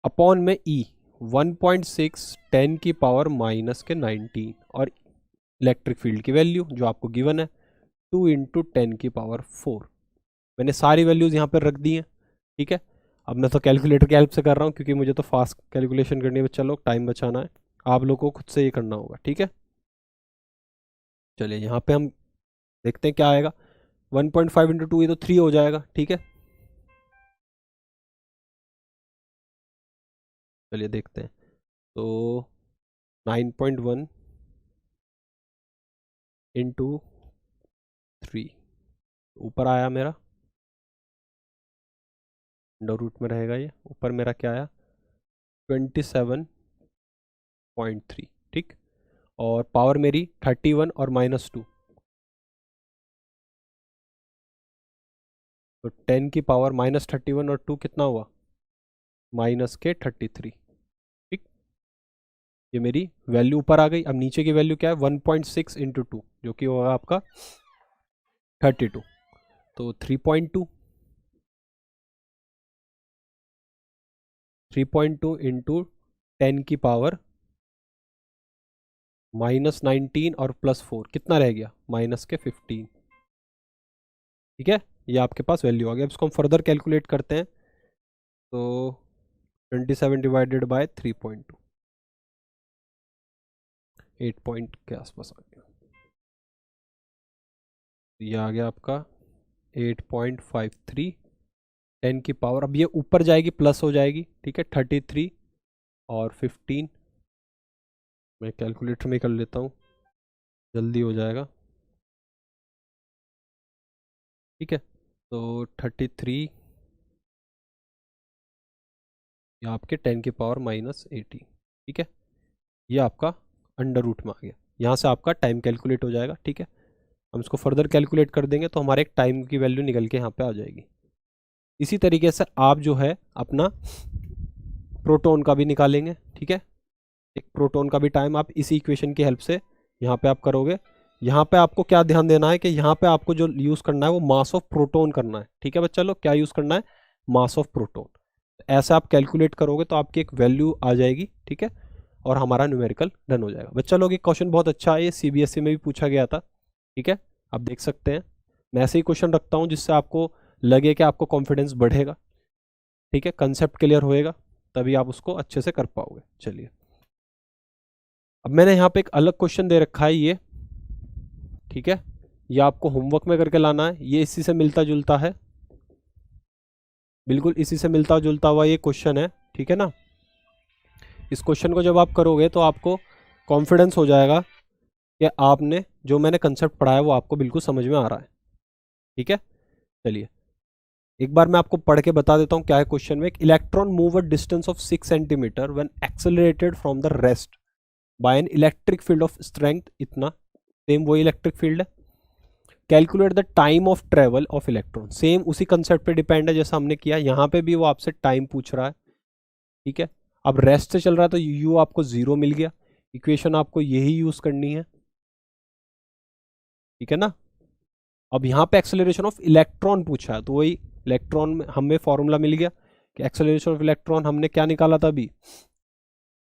अपॉन में ई 1.6 10⁻⁻19 और इलेक्ट्रिक फील्ड की वैल्यू जो आपको गिवन है 2 इंटू 10⁻4। मैंने सारी वैल्यूज़ यहाँ पर रख दी हैं, ठीक है। अब मैं तो कैलकुलेटर की हेल्प से कर रहा हूँ क्योंकि मुझे तो फास्ट कैलकुलेशन करनी है, बच्चा लोग टाइम बचाना है, आप लोगों को खुद से ये करना होगा, ठीक है। चलिए यहाँ पे हम देखते हैं क्या आएगा। 1.5 इंटू 2 ये तो 3 हो जाएगा, ठीक है। चलिए देखते हैं। तो 9.1 इंटू 3 ऊपर आया मेरा, अंडर रूट में रहेगा ये, ऊपर मेरा क्या आया 27.3, ठीक। और पावर मेरी 31 और -2, तो 10 की पावर -31 और 2 कितना हुआ -33, ठीक। ये मेरी वैल्यू ऊपर आ गई। अब नीचे की वैल्यू क्या है 1.6 इंटू 2 जो कि होगा आपका 32, तो 3.2 इंटू 10 की पावर -19 और +4 कितना रह गया -15, ठीक है। ये आपके पास वैल्यू आ गया। अब इसको हम फर्दर कैलकुलेट करते हैं। तो 27 डिवाइडेड बाय 3.2 8 पॉइंट के आसपास आ गया। ये आ गया आपका 8.53 10 की पावर। अब ये ऊपर जाएगी प्लस हो जाएगी, ठीक है। 33 और 15 मैं कैलकुलेटर में कर लेता हूँ, जल्दी हो जाएगा, ठीक है। तो 33 ये आपके 10 की पावर -80, ठीक है। ये आपका अंडर रूट में आ गया। यहाँ से आपका टाइम कैलकुलेट हो जाएगा, ठीक है। हम इसको फर्दर कैलकुलेट कर देंगे तो हमारे एक टाइम की वैल्यू निकल के यहाँ पे आ जाएगी। इसी तरीके से आप जो है अपना प्रोटॉन का भी निकालेंगे, ठीक है। एक प्रोटॉन का भी टाइम आप इसी इक्वेशन की हेल्प से यहाँ पे आप करोगे। यहाँ पे आपको क्या ध्यान देना है कि यहाँ पे आपको जो यूज़ करना है वो मास ऑफ प्रोटॉन करना है, ठीक है बच्चा लोग। क्या यूज़ करना है मास ऑफ प्रोटॉन। ऐसा आप कैलकुलेट करोगे तो आपकी एक वैल्यू आ जाएगी, ठीक है। और हमारा न्यूमेरिकल डन हो जाएगा। बच्चा लोग एक क्वेश्चन बहुत अच्छा है, ये CBSE में भी पूछा गया था, ठीक है। आप देख सकते हैं मैं ऐसे ही क्वेश्चन रखता हूँ जिससे आपको लगे कि आपको कॉन्फिडेंस बढ़ेगा, ठीक है, कंसेप्ट क्लियर होएगा, तभी आप उसको अच्छे से कर पाओगे। चलिए अब मैंने यहाँ पे एक अलग क्वेश्चन दे रखा है ये, ठीक है। ये आपको होमवर्क में करके लाना है। ये इसी से मिलता जुलता है, बिल्कुल इसी से मिलता जुलता हुआ ये क्वेश्चन है, ठीक है ना। इस क्वेश्चन को जब आप करोगे तो आपको कॉन्फिडेंस हो जाएगा कि आपने जो मैंने कंसेप्ट पढ़ा है वो आपको बिल्कुल समझ में आ रहा है, ठीक है। चलिए एक बार मैं आपको पढ़ के बता देता हूँ क्या है क्वेश्चन में। Electron move a distance of 6 centimetre when accelerated from the rest by an electric field of strength इतना, सेम वही इलेक्ट्रिक फील्ड है। Calculate the time of travel of electron, same उसी कंसेप्ट पे डिपेंड है जैसा हमने किया। यहाँ पे भी वो आपसे टाइम पूछ रहा है, ठीक है। अब रेस्ट से चल रहा है तो यू आपको 0 मिल गया। इक्वेशन आपको यही यूज करनी है, ठीक है ना। अब यहाँ पे एक्सेलरेशन ऑफ इलेक्ट्रॉन पूछा है तो वही इलेक्ट्रॉन में हमें फॉर्मूला मिल गया कि एक्सेलरेशन ऑफ इलेक्ट्रॉन हमने क्या निकाला था अभी,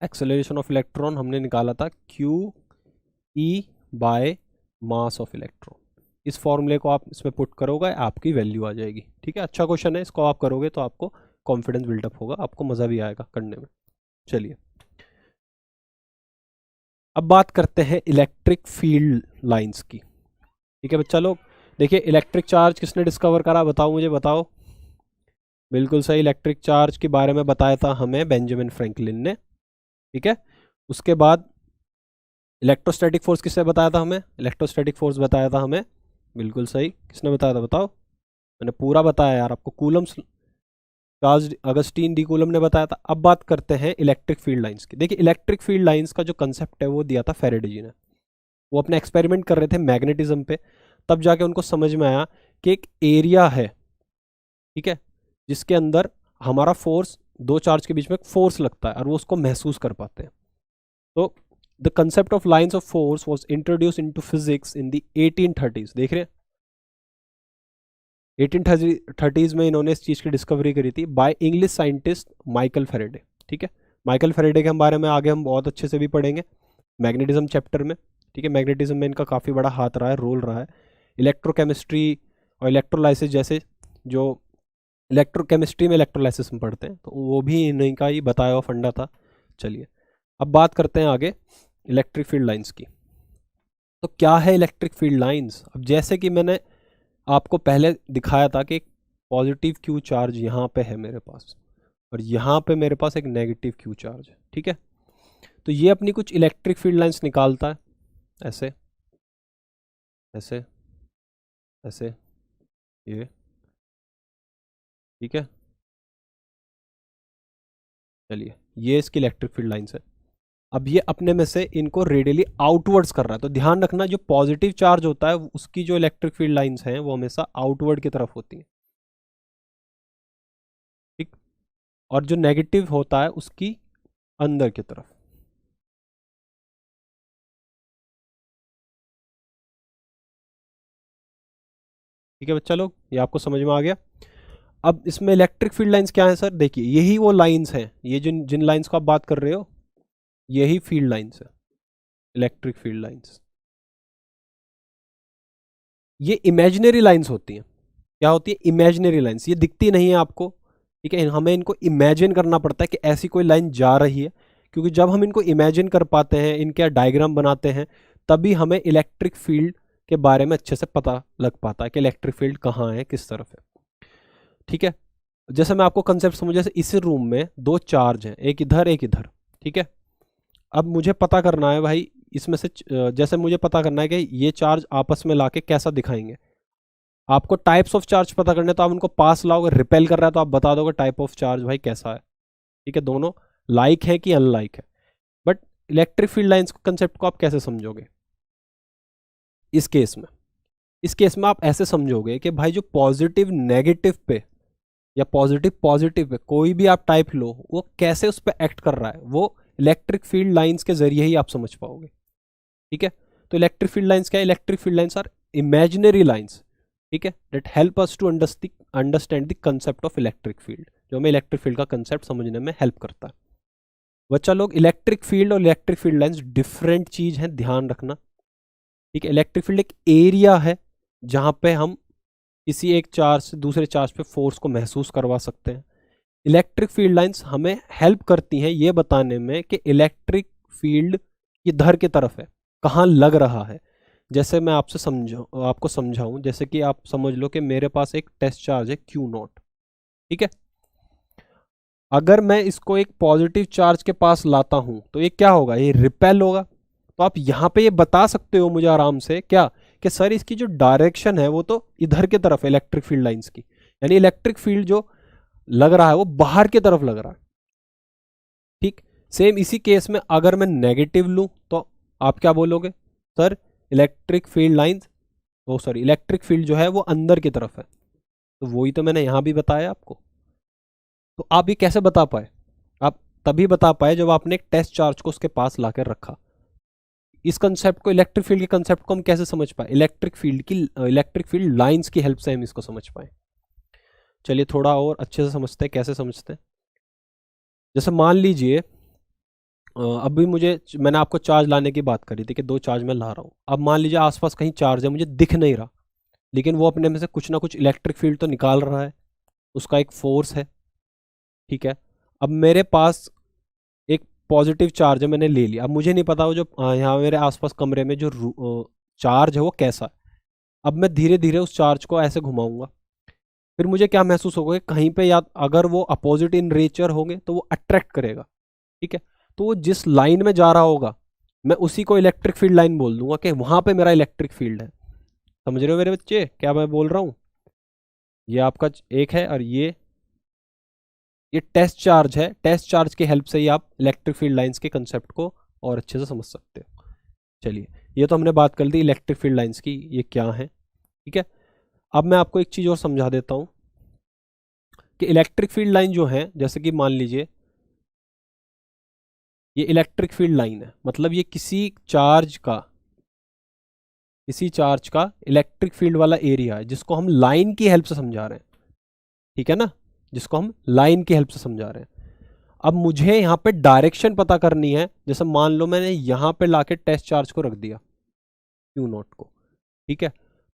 एक्सेलरेशन ऑफ इलेक्ट्रॉन हमने निकाला था QE by mass of electron. इस फॉर्मूले को आप इसमें पुट करोगे आपकी वैल्यू आ जाएगी, ठीक है। अच्छा क्वेश्चन है, इसको आप करोगे तो आपको कॉन्फिडेंस बिल्डअप होगा, आपको मज़ा भी आएगा करने में। चलिए अब बात करते हैं इलेक्ट्रिक फील्ड लाइंस की, ठीक है बच्चा लोग। देखिए इलेक्ट्रिक चार्ज किसने डिस्कवर करा, बताओ मुझे बताओ। बिल्कुल सही, इलेक्ट्रिक चार्ज के बारे में बताया था हमें बेंजामिन फ्रैंकलिन ने, ठीक है। उसके बाद इलेक्ट्रोस्टैटिक फोर्स किसने बताया था हमें, इलेक्ट्रोस्टैटिक फोर्स बताया था हमें, बिल्कुल सही, किसने बताया था बताओ। मैंने पूरा बताया यार आपको, Coulomb's Charles Augustine D coulomb ने बताया था। अब बात करते हैं इलेक्ट्रिक फील्ड लाइंस की। देखिए इलेक्ट्रिक फील्ड लाइंस का जो कंसेप्ट है वो दिया था फैराडे जी ने। वो अपने एक्सपेरिमेंट कर रहे थे मैग्नेटिज्म पे, तब जाके उनको समझ में आया कि एक एरिया है, ठीक है, जिसके अंदर हमारा फोर्स, दो चार्ज के बीच में फोर्स लगता है और वो उसको महसूस कर पाते हैं। तो the concept of lines of force was introduce into physics in the 1830s। देख रहे हैं 1830s में इन्होंने इस चीज़ की डिस्कवरी करी थी by English scientist Michael Faraday, ठीक है। माइकल फैराडे के बारे में आगे हम बहुत अच्छे से भी पढ़ेंगे मैग्नेटिज्म चैप्टर में, ठीक है। मैग्नेटिज्म में इनका काफ़ी बड़ा हाथ रहा है, रोल रहा है। इलेक्ट्रोकेमिस्ट्री और इलेक्ट्रोलाइसिस जैसे जो इलेक्ट्रोकेमिस्ट्री में इलेक्ट्रोलाइसिस में पढ़ते हैं तो वो भी इन्हीं का ही बताया हुआ फंडा था। चलिए अब बात करते हैं आगे इलेक्ट्रिक फील्ड लाइंस की। तो क्या है इलेक्ट्रिक फील्ड लाइंस? अब जैसे कि मैंने आपको पहले दिखाया था कि एक पॉजिटिव क्यू चार्ज यहाँ पे है मेरे पास, और यहाँ पे मेरे पास एक नेगेटिव क्यू चार्ज है, ठीक है। तो ये अपनी कुछ इलेक्ट्रिक फील्ड लाइंस निकालता है, ऐसे ऐसे ऐसे, ये ठीक है। चलिए, ये इसकी इलेक्ट्रिक फील्ड लाइंस है। अब ये अपने में से इनको रेडियली आउटवर्ड्स कर रहा है, तो ध्यान रखना जो पॉजिटिव चार्ज होता है उसकी जो इलेक्ट्रिक फील्ड लाइंस हैं वो हमेशा आउटवर्ड की तरफ होती हैं, ठीक। और जो नेगेटिव होता है उसकी अंदर की तरफ। ठीक है बच्चा लोग, ये आपको समझ में आ गया। अब इसमें इलेक्ट्रिक फील्ड लाइंस क्या है सर? देखिए, यही वो लाइंस हैं, ये जिन जिन लाइंस को आप बात कर रहे हो, यही फील्ड लाइंस है, इलेक्ट्रिक फील्ड लाइंस। ये इमेजिनरी लाइंस होती हैं। क्या होती है? Imaginary lines. ये दिखती नहीं है आपको, ठीक है, हमें इनको इमेजिन करना पड़ता है कि ऐसी कोई लाइन जा रही है, क्योंकि जब हम इनको इमेजिन कर पाते हैं, इनके डायग्राम बनाते हैं, तभी हमें इलेक्ट्रिक फील्ड के बारे में अच्छे से पता लग पाता है कि इलेक्ट्रिक फील्ड कहाँ है, किस तरफ है, ठीक है। जैसे मैं आपको कंसेप्ट समझ, जैसे इस रूम में दो चार्ज हैं, एक इधर एक इधर, ठीक है। अब मुझे पता करना है भाई, इसमें से जैसे मुझे पता करना है कि ये चार्ज आपस में लाके कैसा दिखाएंगे। आपको टाइप्स ऑफ चार्ज पता करने, तो आप उनको पास लाओगे, रिपेल कर रहा है तो आप बता दोगे टाइप ऑफ चार्ज भाई कैसा है, ठीक है, दोनों लाइक है कि अनलाइक है। But electric field lines concept को आप कैसे समझोगे इस केस में? इस केस में आप ऐसे समझोगे कि भाई जो पॉजिटिव नेगेटिव पे या पॉजिटिव पॉजिटिव पे कोई भी आप टाइप लो, वो कैसे उस पर एक्ट कर रहा है, वो इलेक्ट्रिक फील्ड लाइंस के जरिए ही आप समझ पाओगे, ठीक है। तो इलेक्ट्रिक फील्ड लाइंस क्या है? Electric field lines are imaginary lines, ठीक है, that help us to understand the concept of electric field, जो हमें इलेक्ट्रिक फील्ड का कंसेप्ट समझने में हेल्प करता है। बच्चा लोग, इलेक्ट्रिक फील्ड और इलेक्ट्रिक फील्ड लाइंस डिफरेंट चीज है, ध्यान रखना, ठीक है। इलेक्ट्रिक फील्ड एक एरिया है जहां पे हम किसी एक चार्ज से दूसरे चार्ज पे फोर्स को महसूस करवा सकते हैं। इलेक्ट्रिक फील्ड लाइंस हमें हेल्प करती हैं ये बताने में कि इलेक्ट्रिक फील्ड किधर की तरफ है, कहाँ लग रहा है। जैसे मैं आपको समझाऊं, जैसे कि आप समझ लो कि मेरे पास एक टेस्ट चार्ज है क्यू नॉट, ठीक है। अगर मैं इसको एक पॉजिटिव चार्ज के पास लाता हूं तो ये क्या होगा? ये रिपेल होगा। तो आप यहां पे ये बता सकते हो मुझे आराम से, क्या कि सर इसकी जो डायरेक्शन है वो तो इधर की तरफ है इलेक्ट्रिक फील्ड लाइंस की, यानी इलेक्ट्रिक फील्ड जो लग रहा है वो बाहर की तरफ लग रहा है, ठीक। सेम इसी केस में अगर मैं नेगेटिव लूं तो आप क्या बोलोगे? सर इलेक्ट्रिक फील्ड लाइंस, ओ सॉरी, इलेक्ट्रिक फील्ड जो है वो अंदर की तरफ है। तो वही तो मैंने यहां भी बताया आपको। तो आप ये कैसे बता पाए? आप तभी बता पाए जब आपने एक टेस्ट चार्ज को उसके पास लाकर रखा। इस कंसेप्ट को, इलेक्ट्रिक फील्ड के कंसेप्ट को हम कैसे समझ पाए? इलेक्ट्रिक फील्ड लाइंस की हेल्प से हम इसको समझ पाए। चलिए थोड़ा और अच्छे से समझते हैं, कैसे समझते हैं। जैसे मान लीजिए, अभी मैंने आपको चार्ज लाने की बात करी थी कि दो चार्ज मैं ला रहा हूँ। अब मान लीजिए आसपास कहीं चार्ज है, मुझे दिख नहीं रहा, लेकिन वो अपने में से कुछ ना कुछ इलेक्ट्रिक फील्ड तो निकाल रहा है, उसका एक फोर्स है, ठीक है। अब मेरे पास एक पॉजिटिव चार्ज है, मैंने ले लिया। अब मुझे नहीं पता वो जो यहाँ मेरे आसपास कमरे में जो चार्ज है वो कैसा है। अब मैं धीरे धीरे उस चार्ज को ऐसे घुमाऊंगा, फिर मुझे क्या महसूस होगा कि कहीं पे, या अगर वो अपोजिट इन नेचर होंगे तो वो अट्रैक्ट करेगा, ठीक है। तो वो जिस लाइन में जा रहा होगा, मैं उसी को इलेक्ट्रिक फील्ड लाइन बोल दूंगा कि वहां पे मेरा इलेक्ट्रिक फील्ड है। समझ रहे हो मेरे बच्चे क्या मैं बोल रहा हूँ? ये आपका एक है, और ये टेस्ट चार्ज है। टेस्ट चार्ज की हेल्प से ही आप इलेक्ट्रिक फील्ड लाइंस के कंसेप्ट को और अच्छे से समझ सकते हो। चलिए, ये तो हमने बात कर दी इलेक्ट्रिक फील्ड लाइंस की, ये क्या है, ठीक है। अब मैं आपको एक चीज़ और समझा देता हूँ कि इलेक्ट्रिक फील्ड लाइन जो है, जैसे कि मान लीजिए ये इलेक्ट्रिक फील्ड लाइन है, मतलब ये किसी चार्ज का इलेक्ट्रिक फील्ड वाला एरिया है, जिसको हम लाइन की हेल्प से समझा रहे हैं, ठीक है ना, जिसको हम लाइन की हेल्प से समझा रहे हैं। अब मुझे यहाँ पे डायरेक्शन पता करनी है। जैसे मान लो मैंने यहाँ पे लाके टेस्ट चार्ज को रख दिया, क्यू नॉट को, ठीक है।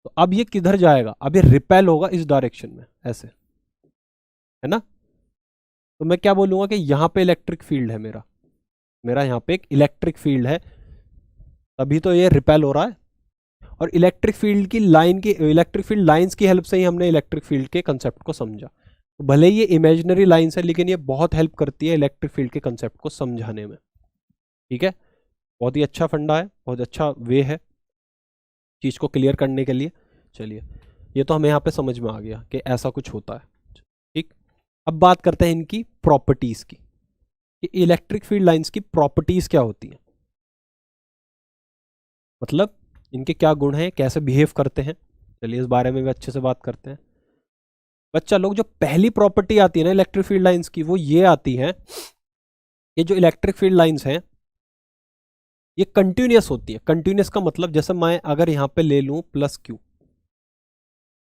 तो अब ये किधर जाएगा? अब ये रिपेल होगा इस डायरेक्शन में, ऐसे, है ना। तो मैं क्या बोलूंगा कि यहाँ पे इलेक्ट्रिक फील्ड है मेरा यहाँ पे एक इलेक्ट्रिक फील्ड है, तभी तो ये रिपेल हो रहा है, और इलेक्ट्रिक फील्ड की लाइन की, इलेक्ट्रिक फील्ड लाइंस की हेल्प से ही हमने इलेक्ट्रिक फील्ड के कंसेप्ट को समझा। तो भले ही ये इमेजिनरी लाइंस है लेकिन ये बहुत हेल्प करती है इलेक्ट्रिक फील्ड के कंसेप्ट को समझाने में। ठीक है, बहुत ही अच्छा फंडा है, बहुत अच्छा वे है चीज़ को क्लियर करने के लिए। चलिए, ये तो हमें यहाँ पे समझ में आ गया कि ऐसा कुछ होता है। ठीक, अब बात करते हैं इनकी प्रॉपर्टीज़ की, कि इलेक्ट्रिक फील्ड लाइंस की प्रॉपर्टीज़ क्या होती हैं, मतलब इनके क्या गुण हैं, कैसे बिहेव करते हैं। चलिए इस बारे में भी अच्छे से बात करते हैं। बच्चा लोग, जो पहली प्रॉपर्टी आती है ना इलेक्ट्रिक फील्ड लाइंस की, वो ये आती है, ये जो इलेक्ट्रिक फील्ड लाइंस हैं ये कंटिन्यूस होती है। कंटिन्यूस का मतलब, जैसे मैं अगर यहाँ पे ले लूँ प्लस क्यू,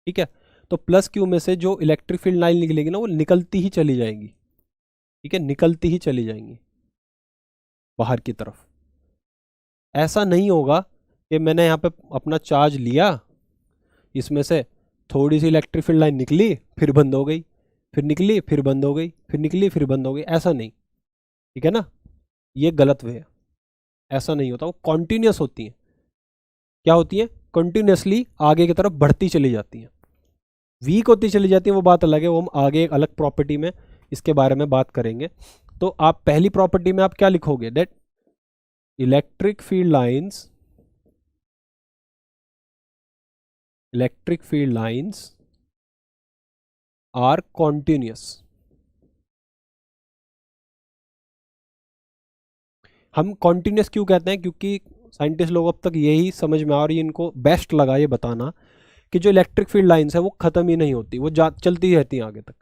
ठीक है, तो प्लस क्यू में से जो इलेक्ट्रिक फील्ड लाइन निकलेगी ना वो निकलती ही चली जाएंगी। ठीक है, निकलती ही चली जाएंगी बाहर की तरफ। ऐसा नहीं होगा कि मैंने यहाँ पे अपना चार्ज लिया, इसमें से थोड़ी सी इलेक्ट्रिक फील्ड लाइन निकली फिर बंद हो गई, फिर निकली फिर बंद हो गई, फिर निकली फिर बंद हो गई, ऐसा नहीं। ठीक है ना, ये गलत वे है, ऐसा नहीं होता। वो कॉन्टिन्यूस होती हैं। क्या होती हैं? कंटिन्यूसली आगे की तरफ बढ़ती चली जाती हैं। वीक होती चली जाती है वो बात अलग है, वो हम आगे एक अलग प्रॉपर्टी में इसके बारे में बात करेंगे। तो आप पहली प्रॉपर्टी में आप क्या लिखोगे? That electric field lines are continuous. हम कॉन्टिन्यूस क्यों कहते हैं? क्योंकि साइंटिस्ट लोग अब तक यही समझ में आ रही है, इनको बेस्ट लगा ये बताना कि जो इलेक्ट्रिक फील्ड लाइंस है वो ख़त्म ही नहीं होती, वो चलती ही रहती हैं आगे तक।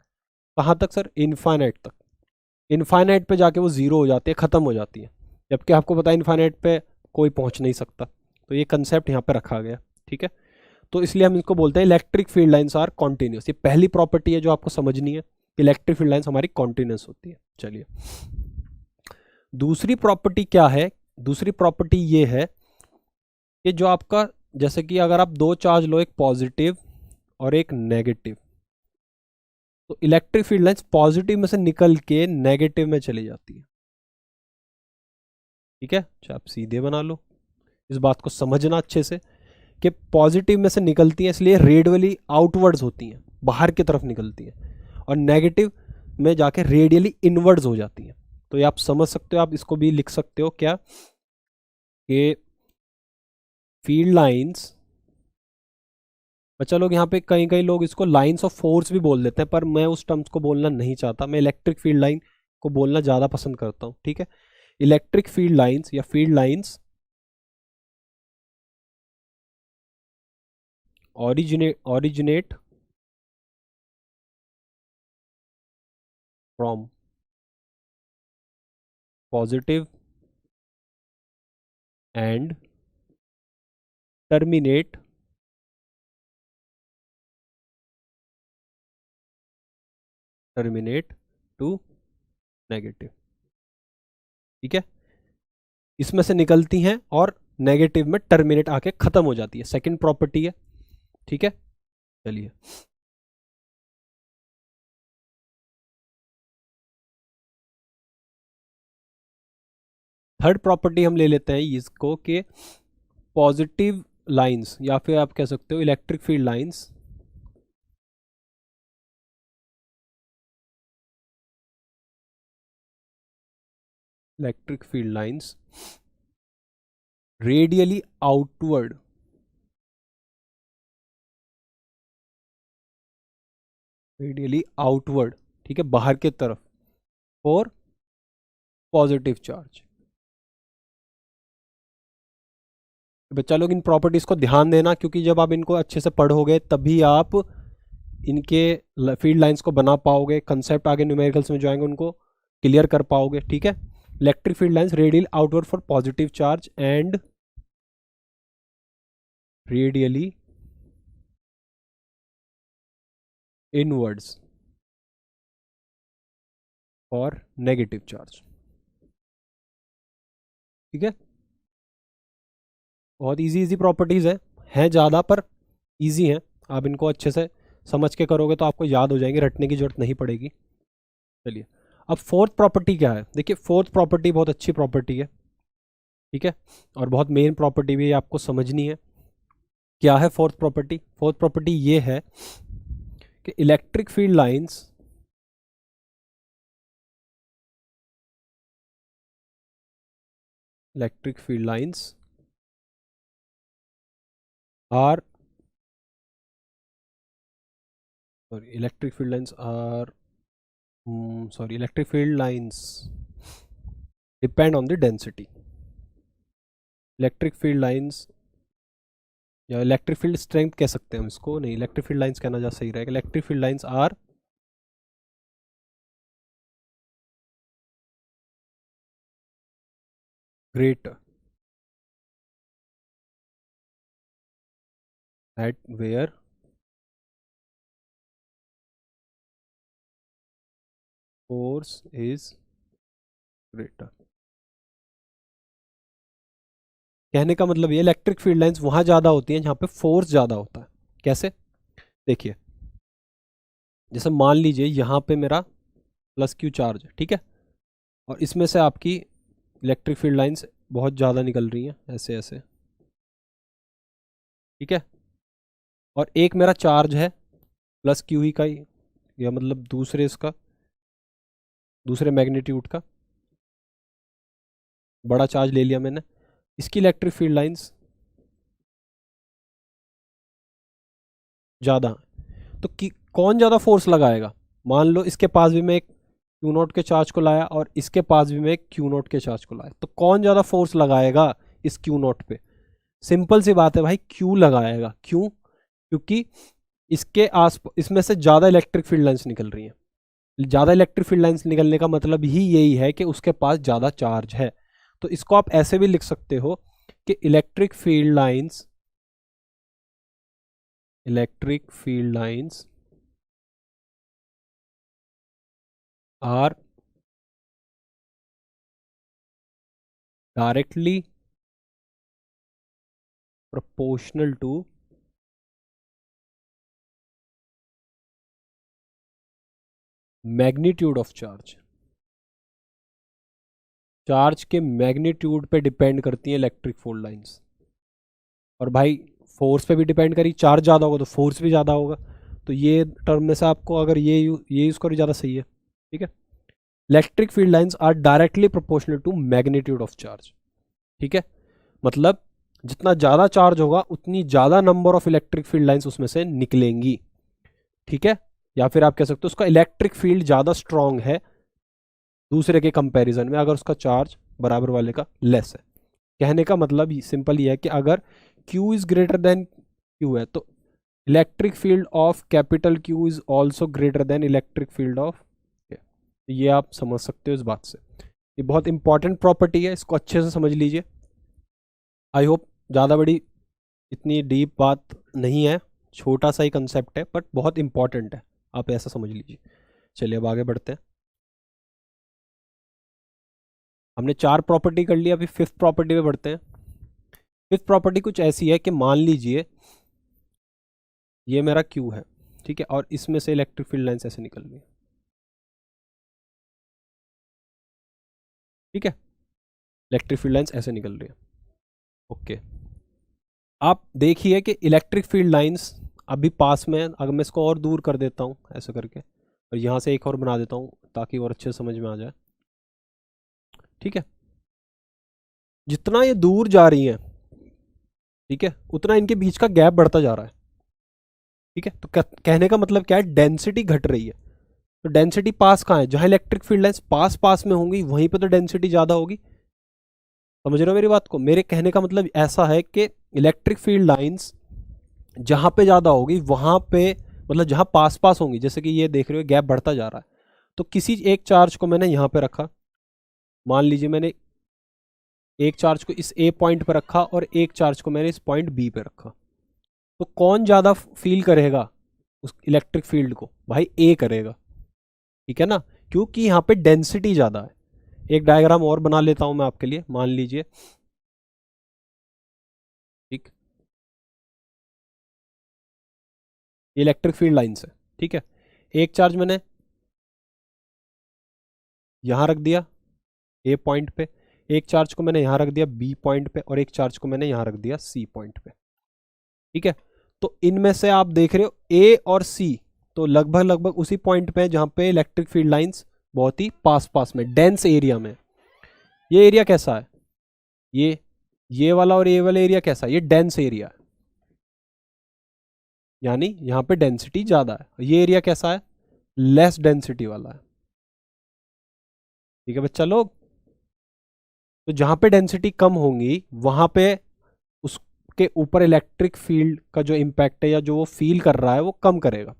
कहाँ तक सर? इनफाइनाइट तक। इनफाइनाइट पे जाके वो ज़ीरो हो जाती है, ख़त्म हो जाती है। जबकि आपको पता है इनफाइनाइट पे कोई पहुँच नहीं सकता। तो ये कंसेप्ट यहाँ पे रखा गया। ठीक है, तो इसलिए हम इसको बोलते हैं electric field lines are continuous. ये पहली प्रॉपर्टी है जो आपको समझनी है, इलेक्ट्रिक फील्ड लाइंस हमारी कॉन्टिन्यूस होती है। चलिए, दूसरी प्रॉपर्टी क्या है? दूसरी प्रॉपर्टी ये है कि जो आपका, जैसे कि अगर आप दो चार्ज लो, एक पॉजिटिव और एक नेगेटिव, तो इलेक्ट्रिक फील्ड लाइंस पॉजिटिव में से निकल के नेगेटिव में चली जाती है। ठीक है, अच्छा आप सीधे बना लो, इस बात को समझना अच्छे से कि पॉजिटिव में से निकलती हैं इसलिए रेडियली आउटवर्ड्स होती हैं, बाहर की तरफ निकलती हैं, और नेगेटिव में जाके रेडियली इनवर्ड्स हो जाती हैं। तो ये आप समझ सकते हो, आप इसको भी लिख सकते हो क्या, कि फील्ड लाइंस, बच्चा लोग यहाँ पे कई कई लोग इसको लाइंस ऑफ फोर्स भी बोल देते हैं, पर मैं उस टर्म्स को बोलना नहीं चाहता, मैं इलेक्ट्रिक फील्ड लाइन को बोलना ज़्यादा पसंद करता हूँ। ठीक है, इलेक्ट्रिक फील्ड लाइंस या field lines originate from positive and terminate to negative. ठीक है, इसमें से निकलती हैं और नेगेटिव में टर्मिनेट आके खत्म हो जाती है, सेकंड प्रॉपर्टी है। ठीक है, चलिए थर्ड प्रॉपर्टी हम ले लेते हैं इसको, कि पॉजिटिव लाइंस, या फिर आप कह सकते हो electric field lines radially outward, ठीक है, बाहर की तरफ, फॉर पॉजिटिव चार्ज। बच्चा लोग इन प्रॉपर्टीज़ को ध्यान देना, क्योंकि जब आप इनको अच्छे से पढ़ोगे तभी आप इनके फील्ड लाइंस को बना पाओगे, कंसेप्ट आगे न्यूमेरिकल्स में जो आएंगे उनको क्लियर कर पाओगे। ठीक है, electric field lines radial outward for positive charge and radially inwards for negative charge. ठीक है, बहुत इजी इजी प्रॉपर्टीज़ हैं ज़्यादा पर इजी हैं। आप इनको अच्छे से समझ के करोगे तो आपको याद हो जाएंगे, रटने की जरूरत नहीं पड़ेगी। चलिए, अब फोर्थ प्रॉपर्टी क्या है? देखिए, फोर्थ प्रॉपर्टी बहुत अच्छी प्रॉपर्टी है। ठीक है, और बहुत मेन प्रॉपर्टी भी आपको समझनी है। क्या है फोर्थ प्रॉपर्टी? फोर्थ प्रॉपर्टी ये है कि electric field lines are electric field lines are electric field lines depend on the density. Electric field lines या इलेक्ट्रिक फील्ड स्ट्रेंथ कह सकते हैं हम इसको, नहीं इलेक्ट्रिक फील्ड लाइंस कहना ज़्यादा सही रहेगा। Electric field lines are greater at where force is greater। कहने का मतलब ये इलेक्ट्रिक फील्ड लाइंस वहां ज्यादा होती हैं जहां पे फोर्स ज्यादा होता है। कैसे? देखिए, जैसे मान लीजिए यहां पे मेरा प्लस क्यू चार्ज है, ठीक है, और इसमें से आपकी इलेक्ट्रिक फील्ड लाइंस बहुत ज़्यादा निकल रही हैं ऐसे ऐसे, ठीक है, और एक मेरा चार्ज है प्लस क्यू ही का ही, या मतलब दूसरे इसका, दूसरे मैग्नीट्यूड का बड़ा चार्ज ले लिया मैंने, इसकी इलेक्ट्रिक फील्ड लाइंस ज़्यादा हैं। तो कौन ज़्यादा फोर्स लगाएगा? मान लो इसके पास भी मैं एक क्यू नोट के चार्ज को लाया और इसके पास भी मैं एक क्यू नोट के चार्ज को लाया, तो कौन ज़्यादा फोर्स लगाएगा इस क्यू नोट पे? सिंपल सी बात है भाई, क्यू लगाएगा। क्यों? क्योंकि इसके आस इसमें से ज़्यादा इलेक्ट्रिक फील्ड लाइंस निकल रही हैं। ज़्यादा इलेक्ट्रिक फील्ड लाइंस निकलने का मतलब ही यही है कि उसके पास ज़्यादा चार्ज है। तो इसको आप ऐसे भी लिख सकते हो कि electric field lines are directly proportional to magnitude of charge. Charge के मैग्नीट्यूड पे डिपेंड करती हैं इलेक्ट्रिक फील्ड लाइंस। और भाई फोर्स पे भी डिपेंड करी, चार्ज ज़्यादा होगा तो फोर्स भी ज़्यादा होगा। तो ये टर्म में से आपको अगर ये यूज़ करो ज़्यादा सही है, ठीक है। Electric field lines are directly proportional to magnitude of charge, ठीक है। मतलब जितना ज़्यादा चार्ज होगा उतनी ज़्यादा number of electric field lines उसमें से निकलेंगी, ठीक है। या फिर आप कह सकते हो उसका इलेक्ट्रिक फील्ड ज़्यादा स्ट्रांग है दूसरे के कंपैरिजन में अगर उसका चार्ज बराबर वाले का लेस है। कहने का मतलब सिंपल ये है कि अगर Q is greater than Q है तो electric field of capital Q is also greater than electric field of, ये आप समझ सकते हो इस बात से। ये बहुत इंपॉर्टेंट प्रॉपर्टी है, इसको अच्छे से समझ लीजिए। आई होप ज़्यादा बड़ी इतनी डीप बात नहीं है, छोटा सा ही कंसेप्ट है बट बहुत इंपॉर्टेंट है, आप ऐसा समझ लीजिए। चलिए अब आगे बढ़ते हैं। हमने 4 प्रॉपर्टी कर लिया, अभी 5th प्रॉपर्टी पे बढ़ते हैं। 5th प्रॉपर्टी कुछ ऐसी है कि मान लीजिए ये मेरा Q है, ठीक है, और इसमें से इलेक्ट्रिक फील्ड लाइंस ऐसे निकल रही है, ठीक है, इलेक्ट्रिक फील्ड लाइंस ऐसे निकल रही है, ओके। आप देखिए कि इलेक्ट्रिक फील्ड लाइंस अभी पास में, अगर मैं इसको और दूर कर देता हूँ ऐसे करके और यहाँ से एक और बना देता हूँ ताकि और अच्छे समझ में आ जाए, ठीक है। जितना ये दूर जा रही हैं, ठीक है, उतना इनके बीच का गैप बढ़ता जा रहा है, ठीक है। तो कहने का मतलब क्या है, डेंसिटी घट रही है। तो डेंसिटी पास कहाँ है? जहाँ इलेक्ट्रिक फील्ड लाइंस पास पास में होंगी वहीं पे तो डेंसिटी ज़्यादा होगी। समझ रहे हो मेरी बात को? मेरे कहने का मतलब ऐसा है कि इलेक्ट्रिक फील्ड लाइंस जहाँ पे ज़्यादा होगी वहाँ पे, मतलब जहाँ पास पास होंगी, जैसे कि ये देख रहे हो गैप बढ़ता जा रहा है, तो किसी एक चार्ज को मैंने यहाँ पे रखा, मान लीजिए मैंने एक चार्ज को इस ए पॉइंट पर रखा और एक चार्ज को मैंने इस पॉइंट बी पे रखा, तो कौन ज़्यादा फील करेगा उस इलेक्ट्रिक फील्ड को? भाई ए करेगा, ठीक है ना, क्योंकि यहाँ पे डेंसिटी ज़्यादा है। एक डायग्राम और बना लेता हूँ मैं आपके लिए, मान लीजिए, ठीक, ये इलेक्ट्रिक फील्ड लाइंस है, ठीक है। एक चार्ज मैंने यहाँ रख दिया ए पॉइंट पे, एक चार्ज को मैंने यहाँ रख दिया बी पॉइंट पे और एक चार्ज को मैंने यहाँ रख दिया सी पॉइंट पे। ठीक है, तो इनमें से आप देख रहे हो ए और सी तो लगभग लगभग उसी पॉइंट पे है जहां पे इलेक्ट्रिक फील्ड लाइंस बहुत ही पास पास में डेंस एरिया में। ये एरिया कैसा है, ये वाला और ये वाला एरिया कैसा है, ये डेंस एरिया है, यानी यहां पे डेंसिटी ज्यादा है। ये एरिया कैसा है, लेस डेंसिटी वाला है। ठीक है बच्चा लोग, तो जहां पे डेंसिटी कम होंगी वहां पे उसके ऊपर इलेक्ट्रिक फील्ड का जो इम्पैक्ट है या जो वो फील कर रहा है वो कम करेगा।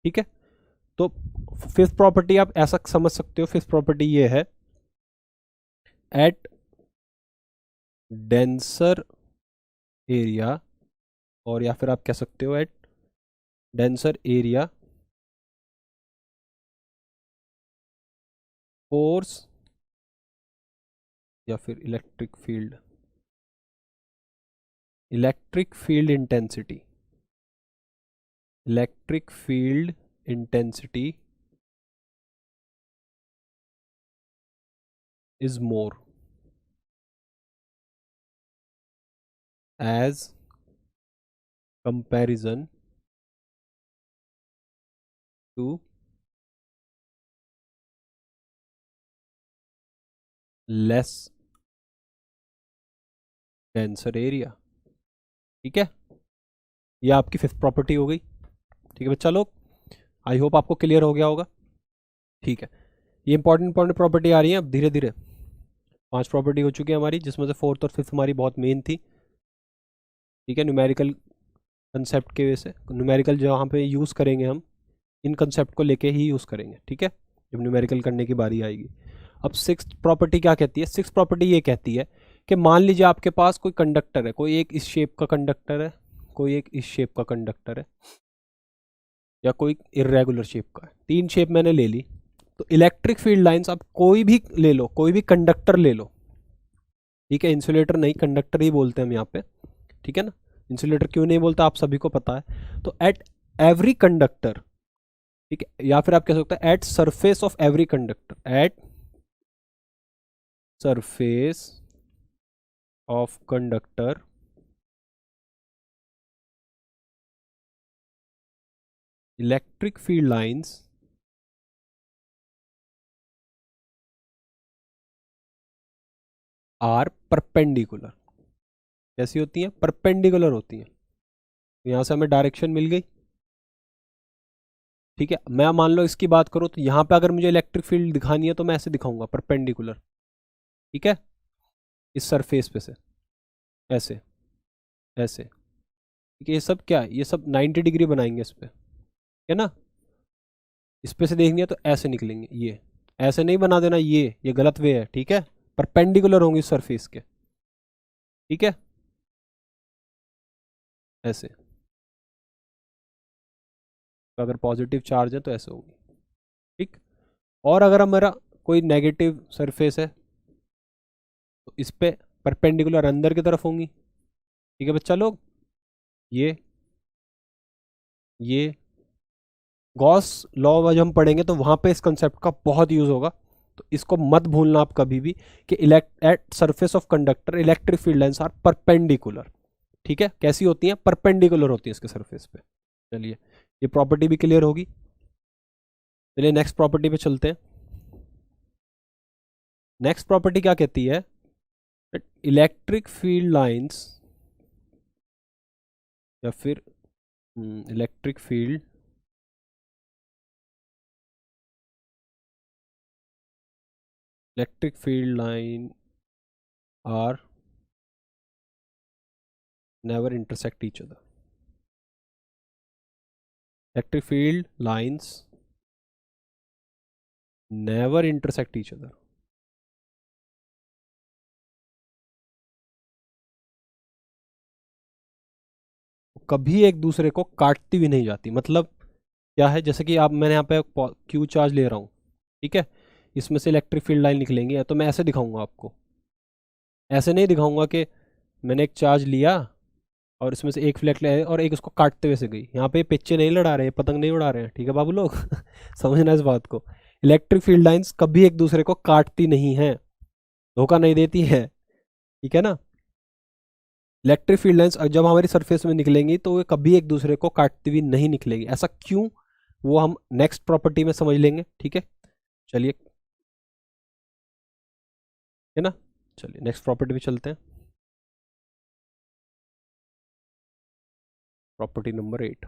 ठीक है, तो फिफ्थ प्रॉपर्टी आप ऐसा समझ सकते हो, फिफ्थ प्रॉपर्टी ये है, एट डेंसर एरिया, और या फिर आप कह सकते हो एट डेंसर एरिया फोर्स या फिर electric field intensity, electric field intensity is more as comparison to less denser area। ठीक है, ये आपकी फिफ्थ प्रॉपर्टी हो गई। ठीक है बच्चा लोग, आई होप आपको क्लियर हो गया होगा। ठीक है, ये इंपॉर्टेंट प्रॉपर्टी आ रही है अब धीरे धीरे। 5 प्रॉपर्टी हो चुकी है हमारी, जिसमें से फोर्थ और फिफ्थ हमारी बहुत मेन थी। ठीक है, न्यूमेरिकल कंसेप्ट के वजह से, न्यूमेरिकल जहाँ पे यूज़ करेंगे हम इन कंसेप्ट को लेके ही यूज़ करेंगे। ठीक है, जब न्यूमेरिकल करने की बारी आएगी। अब सिक्स प्रॉपर्टी क्या कहती है, सिक्स प्रॉपर्टी ये कहती है कि मान लीजिए आपके पास कोई कंडक्टर है, कोई एक इस शेप का कंडक्टर है, कोई एक इस शेप का कंडक्टर है, या कोई इरेगुलर शेप का है। 3 शेप मैंने ले ली, तो इलेक्ट्रिक फील्ड लाइंस आप कोई भी ले लो, कोई भी कंडक्टर ले लो। ठीक है, इंसुलेटर नहीं, कंडक्टर ही बोलते हैं हम यहाँ पे। ठीक है ना, इंसुलेटर क्यों नहीं बोलता आप सभी को पता है। तो एट एवरी कंडक्टर, ठीक है, या फिर आप कह सकते हैं at surface of every conductor, at surface of conductor electric field lines are perpendicular. कैसी होती हैं, परपेंडिकुलर होती हैं। यहां से हमें डायरेक्शन मिल गई। ठीक है, मैं मान लो इसकी बात करूं तो यहां पे अगर मुझे इलेक्ट्रिक फील्ड दिखानी है तो मैं ऐसे दिखाऊंगा, परपेंडिकुलर। ठीक है, इस सरफेस पे से ऐसे ऐसे। ठीक है, ये सब क्या है, ये सब 90 डिग्री बनाएंगे इस पे, है ना। इस पे से देखनी है तो ऐसे निकलेंगे, ये ऐसे नहीं बना देना, ये गलत वे है। ठीक है, परपेंडिकुलर होंगी सरफेस के। ठीक है, ऐसे, तो अगर पॉजिटिव चार्ज है तो ऐसे होगी। ठीक, और अगर हमारा कोई नेगेटिव सरफेस है तो इस पे परपेंडिकुलर अंदर की तरफ होंगी। ठीक है बच्चा लोग, ये ये गॉस लॉ जब हम पढ़ेंगे तो वहां पे इस कंसेप्ट का बहुत यूज होगा, तो इसको मत भूलना आप कभी भी कि at surface of conductor electric field lines are perpendicular. ठीक है, कैसी होती हैं, परपेंडिकुलर होती है इसके सरफेस पे। चलिए, ये प्रॉपर्टी भी क्लियर होगी। चलिए नेक्स्ट प्रॉपर्टी पे चलते हैं। नेक्स्ट प्रॉपर्टी क्या कहती है, इलेक्ट्रिक फील्ड लाइंस या फिर electric field line are never intersect each other। Electric field lines never intersect each other। कभी एक दूसरे को काटती भी नहीं जाती। मतलब क्या है, जैसे कि आप, मैंने यहाँ पे क्यू चार्ज ले रहा हूँ, ठीक है, इसमें से इलेक्ट्रिक फील्ड लाइन निकलेंगी, तो मैं ऐसे दिखाऊंगा आपको, ऐसे नहीं दिखाऊंगा कि मैंने एक चार्ज लिया और इसमें से एक फ्लैट ले और एक उसको काटते हुए से गई। यहाँ पे पिच्चे नहीं लड़ा रहे हैं, पतंग नहीं उड़ा रहे हैं। ठीक है बाबू लोग समझना इस बात को, इलेक्ट्रिक फील्ड लाइंस कभी एक दूसरे को काटती नहीं है, धोखा नहीं देती है। ठीक है ना, इलेक्ट्रिक फील्ड लाइंस जब हमारी सरफेस में निकलेंगी तो वे कभी एक दूसरे को काटती हुई नहीं निकलेगी। ऐसा क्यों, वो हम नेक्स्ट प्रॉपर्टी में समझ लेंगे, ठीक है। चलिए, है ना, चलिए नेक्स्ट प्रॉपर्टी पे चलते हैं। प्रॉपर्टी नंबर 8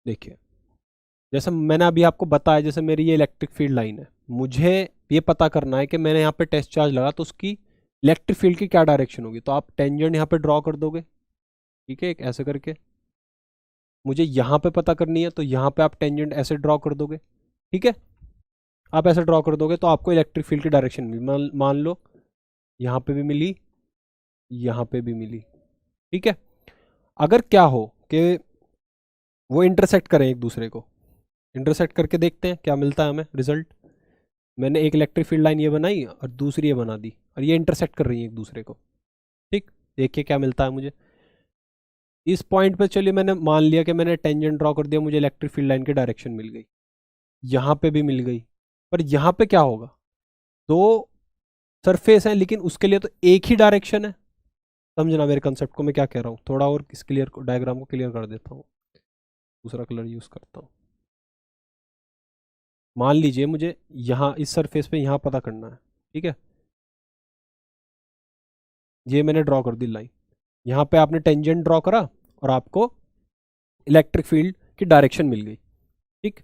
देखिए, जैसे मैंने अभी आपको बताया, जैसे मेरी ये इलेक्ट्रिक फील्ड लाइन है, मुझे ये पता करना है कि मैंने यहाँ पे टेस्ट चार्ज लगा तो उसकी इलेक्ट्रिक फील्ड की क्या डायरेक्शन होगी। तो आप टेंजेंट यहाँ पे ड्रॉ कर दोगे, ठीक है, एक ऐसे करके। मुझे यहाँ पे पता करनी है तो यहाँ पे आप टेंजेंट ऐसे ड्रॉ कर दोगे, ठीक है। आप ऐसे ड्रॉ कर दोगे तो आपको इलेक्ट्रिक फील्ड की डायरेक्शन मिली। मान लो यहाँ पे भी मिली, यहाँ पे भी मिली, ठीक है। अगर क्या हो कि वो इंटरसेक्ट करें एक दूसरे को, इंटरसेक्ट करके देखते हैं क्या मिलता है हमें रिजल्ट। मैंने एक इलेक्ट्रिक फील्ड लाइन ये बनाई और दूसरी ये बना दी और ये इंटरसेक्ट कर रही है एक दूसरे को, ठीक। देखिए क्या मिलता है मुझे इस पॉइंट पे। चलिए मैंने मान लिया कि मैंने टेंजेंट ड्रॉ कर दिया, मुझे इलेक्ट्रिक फील्ड लाइन की डायरेक्शन मिल गई, यहाँ पे भी मिल गई। पर यहाँ पे क्या होगा, दो सरफेस है लेकिन उसके लिए तो एक ही डायरेक्शन है। समझना मेरे कंसेप्ट को मैं क्या कह रहा हूँ, थोड़ा और इस क्लियर डायग्राम को क्लियर कर देता हूँ, दूसरा कलर यूज़ करता हूँ। मान लीजिए मुझे यहाँ इस सरफेस पे यहाँ पता करना है, ठीक है। ये मैंने ड्रॉ कर दी लाइन, यहाँ पे आपने टेंजेंट ड्रॉ करा और आपको इलेक्ट्रिक फील्ड की डायरेक्शन मिल गई, ठीक।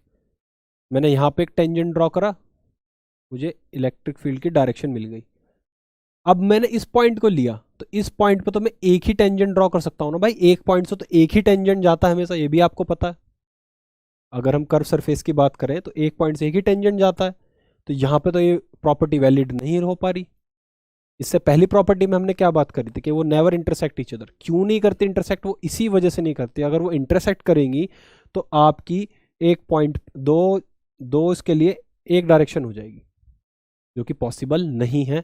मैंने यहाँ पे एक टेंजेंट ड्रॉ करा, मुझे इलेक्ट्रिक फील्ड की डायरेक्शन मिल गई। अब मैंने इस पॉइंट को लिया तो इस पॉइंट पे तो मैं एक ही टेंजेंट ड्रॉ कर सकता हूँ ना भाई, एक पॉइंट से तो एक ही टेंजेंट जाता है हमेशा, ये भी आपको पता है। अगर हम कर्व सरफेस की बात करें तो एक पॉइंट से एक ही टेंजेंट जाता है, तो यहाँ पे तो ये प्रॉपर्टी वैलिड नहीं हो पा रही। इससे पहली प्रॉपर्टी में हमने क्या बात करी थी कि वो नेवर इंटरसेक्ट ईच अदर। क्यों नहीं करती इंटरसेक्ट, वो इसी वजह से नहीं करती। अगर वो इंटरसेक्ट करेंगी तो आपकी एक पॉइंट दो इसके लिए एक डायरेक्शन हो जाएगी, जो कि पॉसिबल नहीं है,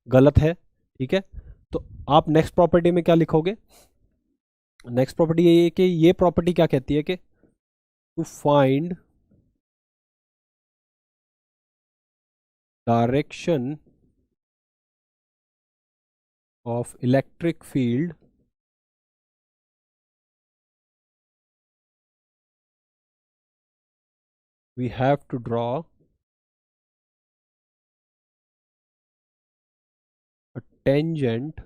गलत है, ठीक है। तो आप नेक्स्ट प्रॉपर्टी में क्या लिखोगे, नेक्स्ट प्रॉपर्टी ये है कि ये प्रॉपर्टी क्या कहती है कि to find direction of electric field we have to draw a tangent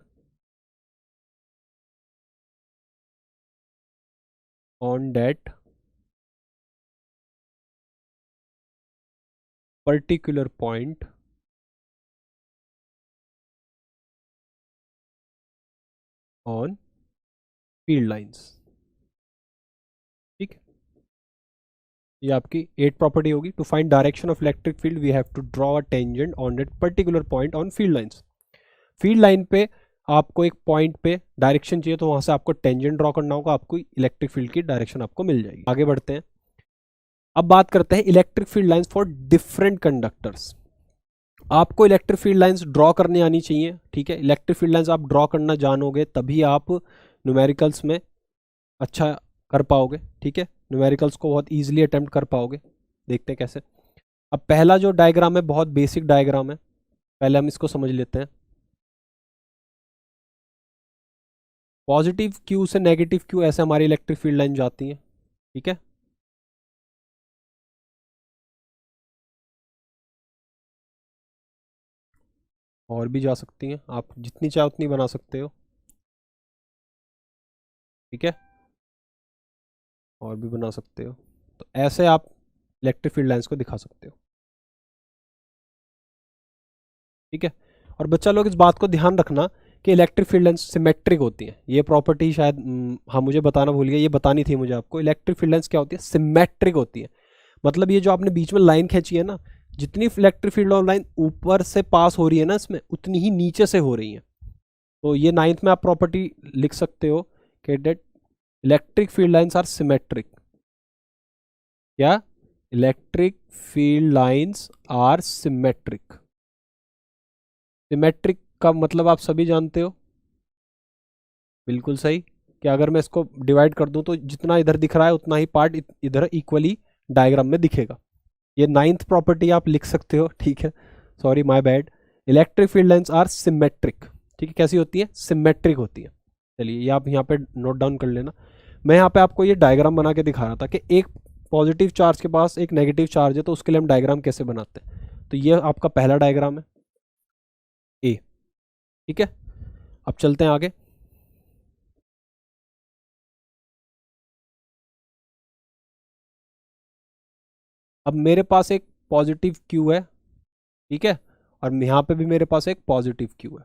on that particular point on field lines, ठीक। ये आपकी 8 प्रॉपर्टी होगी। To find direction of electric field we have to draw a tangent on that particular point on field lines. Field line पे आपको एक point पे direction चाहिए तो वहां से आपको टेंजेंट ड्रॉ करना होगा, आपको इलेक्ट्रिक फील्ड की डायरेक्शन आपको मिल जाएगी। आगे बढ़ते हैं, अब बात करते हैं electric field lines for different conductors. आपको इलेक्ट्रिक फील्ड लाइंस ड्रॉ करने आनी चाहिए, ठीक है। इलेक्ट्रिक फील्ड लाइंस आप ड्रॉ करना जानोगे तभी आप न्यूमेरिकल्स में अच्छा कर पाओगे, ठीक है। न्यूमेरिकल्स को बहुत ईजिली अटेम्प्ट कर पाओगे। देखते हैं कैसे। अब पहला जो डायग्राम है बहुत बेसिक डायग्राम है, पहले हम इसको समझ लेते हैं। पॉजिटिव क्यू से नेगेटिव क्यू ऐसे हमारी इलेक्ट्रिक फील्ड लाइन जाती है, ठीक है। और भी जा सकती हैं, आप जितनी चाहे उतनी बना सकते हो, ठीक है, और भी बना सकते हो। तो ऐसे आप इलेक्ट्रिक फील्ड लाइंस को दिखा सकते हो, ठीक है। और बच्चा लोग इस बात को ध्यान रखना कि इलेक्ट्रिक फील्ड लाइंस सिमेट्रिक होती हैं। ये प्रॉपर्टी शायद हाँ मुझे बताना भूल गया, ये बतानी थी मुझे आपको। इलेक्ट्रिक फील्ड लाइंस क्या होती है, सिमेट्रिक होती है। मतलब ये जो आपने बीच में लाइन खींची है ना, जितनी इलेक्ट्रिक फील्ड लाइन ऊपर से पास हो रही है ना इसमें, उतनी ही नीचे से हो रही है। तो ये 9th में आप प्रॉपर्टी लिख सकते हो कि that electric field lines are symmetric. क्या, electric field lines are symmetric. Symmetric का मतलब आप सभी जानते हो, बिल्कुल सही, कि अगर मैं इसको डिवाइड कर दूं तो जितना इधर दिख रहा है उतना ही पार्ट इधर इक्वली डायग्राम में दिखेगा। ये 9th प्रॉपर्टी आप लिख सकते हो, ठीक है। Sorry my bad, electric field lines are symmetric. ठीक है, कैसी होती है, सिमेट्रिक होती है। चलिए ये आप यहाँ पे नोट डाउन कर लेना। मैं यहाँ पे आपको ये डायग्राम बना के दिखा रहा था कि एक पॉजिटिव चार्ज के पास एक नेगेटिव चार्ज है, तो उसके लिए हम डायग्राम कैसे बनाते हैं। तो ये आपका पहला डायग्राम है ए, ठीक है। अब चलते हैं आगे। अब मेरे पास एक पॉजिटिव क्यू है, ठीक है, और यहाँ पे भी मेरे पास एक पॉजिटिव क्यू है।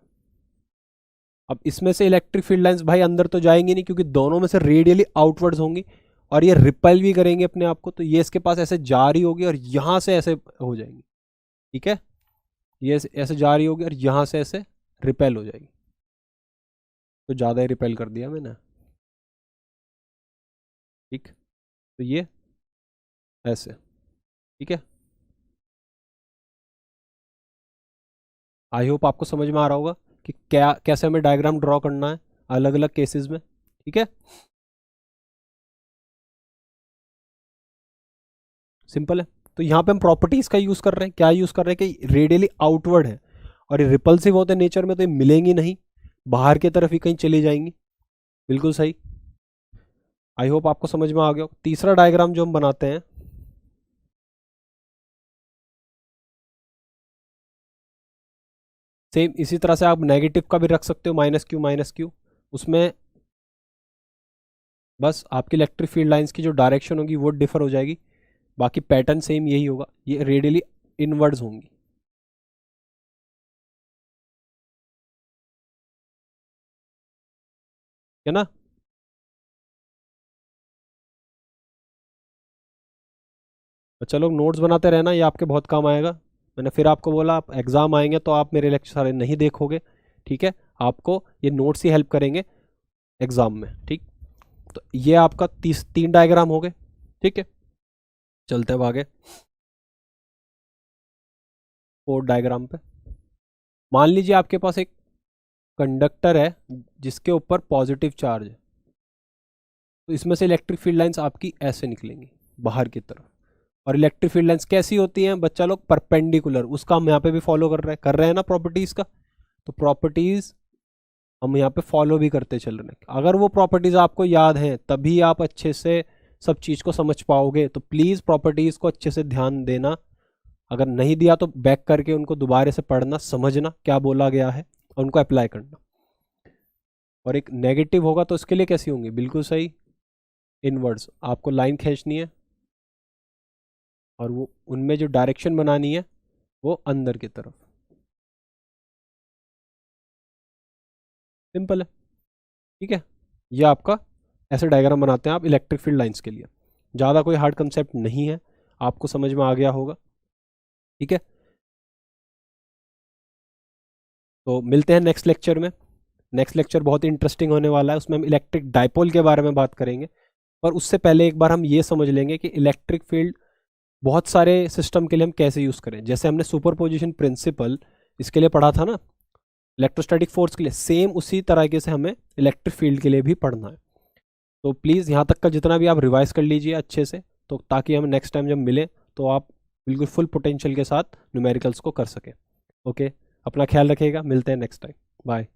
अब इसमें से इलेक्ट्रिक फील्ड लाइंस भाई अंदर तो जाएंगी नहीं, क्योंकि दोनों में से रेडियली आउटवर्ड्स होंगी और ये रिपेल भी करेंगे अपने आप को। तो ये इसके पास ऐसे जा रही होगी और यहाँ से ऐसे हो जाएंगी, ठीक है, ये ऐसे जा रही होगी और यहाँ से ऐसे रिपेल हो जाएगी। तो ज़्यादा ही रिपेल कर दिया मैंने, ठीक। तो ये ऐसे, ठीक है। आई होप आपको समझ में आ रहा होगा कि क्या कैसे हमें डायग्राम ड्रॉ करना है अलग अलग केसेस में, ठीक है। सिंपल है। तो यहाँ पे हम प्रॉपर्टीज का यूज कर रहे हैं, क्या यूज कर रहे हैं कि रेडियली आउटवर्ड है और ये रिपल्सिव होते हैं नेचर में, तो ये मिलेंगी नहीं, बाहर की तरफ ही कहीं चली जाएंगी। बिल्कुल सही। आई होप आपको समझ में आ गया। तीसरा डायग्राम जो हम बनाते हैं, सेम इसी तरह से आप नेगेटिव का भी रख सकते हो, माइनस क्यू। उसमें बस आपकी इलेक्ट्रिक फील्ड लाइंस की जो डायरेक्शन होगी वो डिफर हो जाएगी, बाकी पैटर्न सेम यही होगा, ये रेडियली इनवर्ड्स होंगी। है ना। तो चलो नोट्स बनाते रहना, ये आपके बहुत काम आएगा। मैंने फिर आपको बोला आप एग्ज़ाम आएंगे तो आप मेरे लेक्चर सारे नहीं देखोगे, ठीक है, आपको ये नोट्स ही हेल्प करेंगे एग्ज़ाम में, ठीक। तो ये आपका 3 डायग्राम हो गए, ठीक है। चलते हैं आगे 4 डायग्राम पे। मान लीजिए आपके पास एक कंडक्टर है जिसके ऊपर पॉजिटिव चार्ज है, तो इसमें से इलेक्ट्रिक फील्ड लाइंस आपकी ऐसे निकलेंगी बाहर की तरफ। और इलेक्ट्रिक फील्ड लाइंस कैसी होती हैं बच्चा लोग, परपेंडिकुलर। उसका हम यहाँ पे भी फॉलो कर रहे हैं ना प्रॉपर्टीज़ का। तो प्रॉपर्टीज़ हम यहाँ पे फॉलो भी करते चल रहे हैं। अगर वो प्रॉपर्टीज़ आपको याद हैं तभी आप अच्छे से सब चीज़ को समझ पाओगे। तो प्लीज़ प्रॉपर्टीज़ को अच्छे से ध्यान देना, अगर नहीं दिया तो बैक करके उनको दोबारा से पढ़ना, समझना क्या बोला गया है और उनको अप्लाई करना। और एक नेगेटिव होगा तो उसके लिए कैसी होंगी, बिल्कुल सही, इनवर्ड्स। आपको लाइन खींचनी है और वो उनमें जो डायरेक्शन बनानी है वो अंदर की तरफ। सिंपल है, ठीक है। ये आपका ऐसे डायग्राम बनाते हैं आप इलेक्ट्रिक फील्ड लाइंस के लिए। ज़्यादा कोई हार्ड कंसेप्ट नहीं है, आपको समझ में आ गया होगा, ठीक है। तो मिलते हैं नेक्स्ट लेक्चर में। नेक्स्ट लेक्चर बहुत ही इंटरेस्टिंग होने वाला है, उसमें हम इलेक्ट्रिक डाइपोल के बारे में बात करेंगे। पर उससे पहले एक बार हम ये समझ लेंगे कि इलेक्ट्रिक फील्ड बहुत सारे सिस्टम के लिए हम कैसे यूज़ करें। जैसे हमने सुपरपोजिशन प्रिंसिपल इसके लिए पढ़ा था ना, इलेक्ट्रोस्टैटिक फोर्स के लिए, सेम उसी तरीके से हमें इलेक्ट्रिक फील्ड के लिए भी पढ़ना है। तो प्लीज़ यहाँ तक का जितना भी आप रिवाइज कर लीजिए अच्छे से, तो ताकि हम नेक्स्ट टाइम जब मिलें तो आप बिल्कुल फुल पोटेंशियल के साथ न्यूमेरिकल्स को कर सकें। ओके, अपना ख्याल रखिएगा, मिलते हैं नेक्स्ट टाइम, बाय।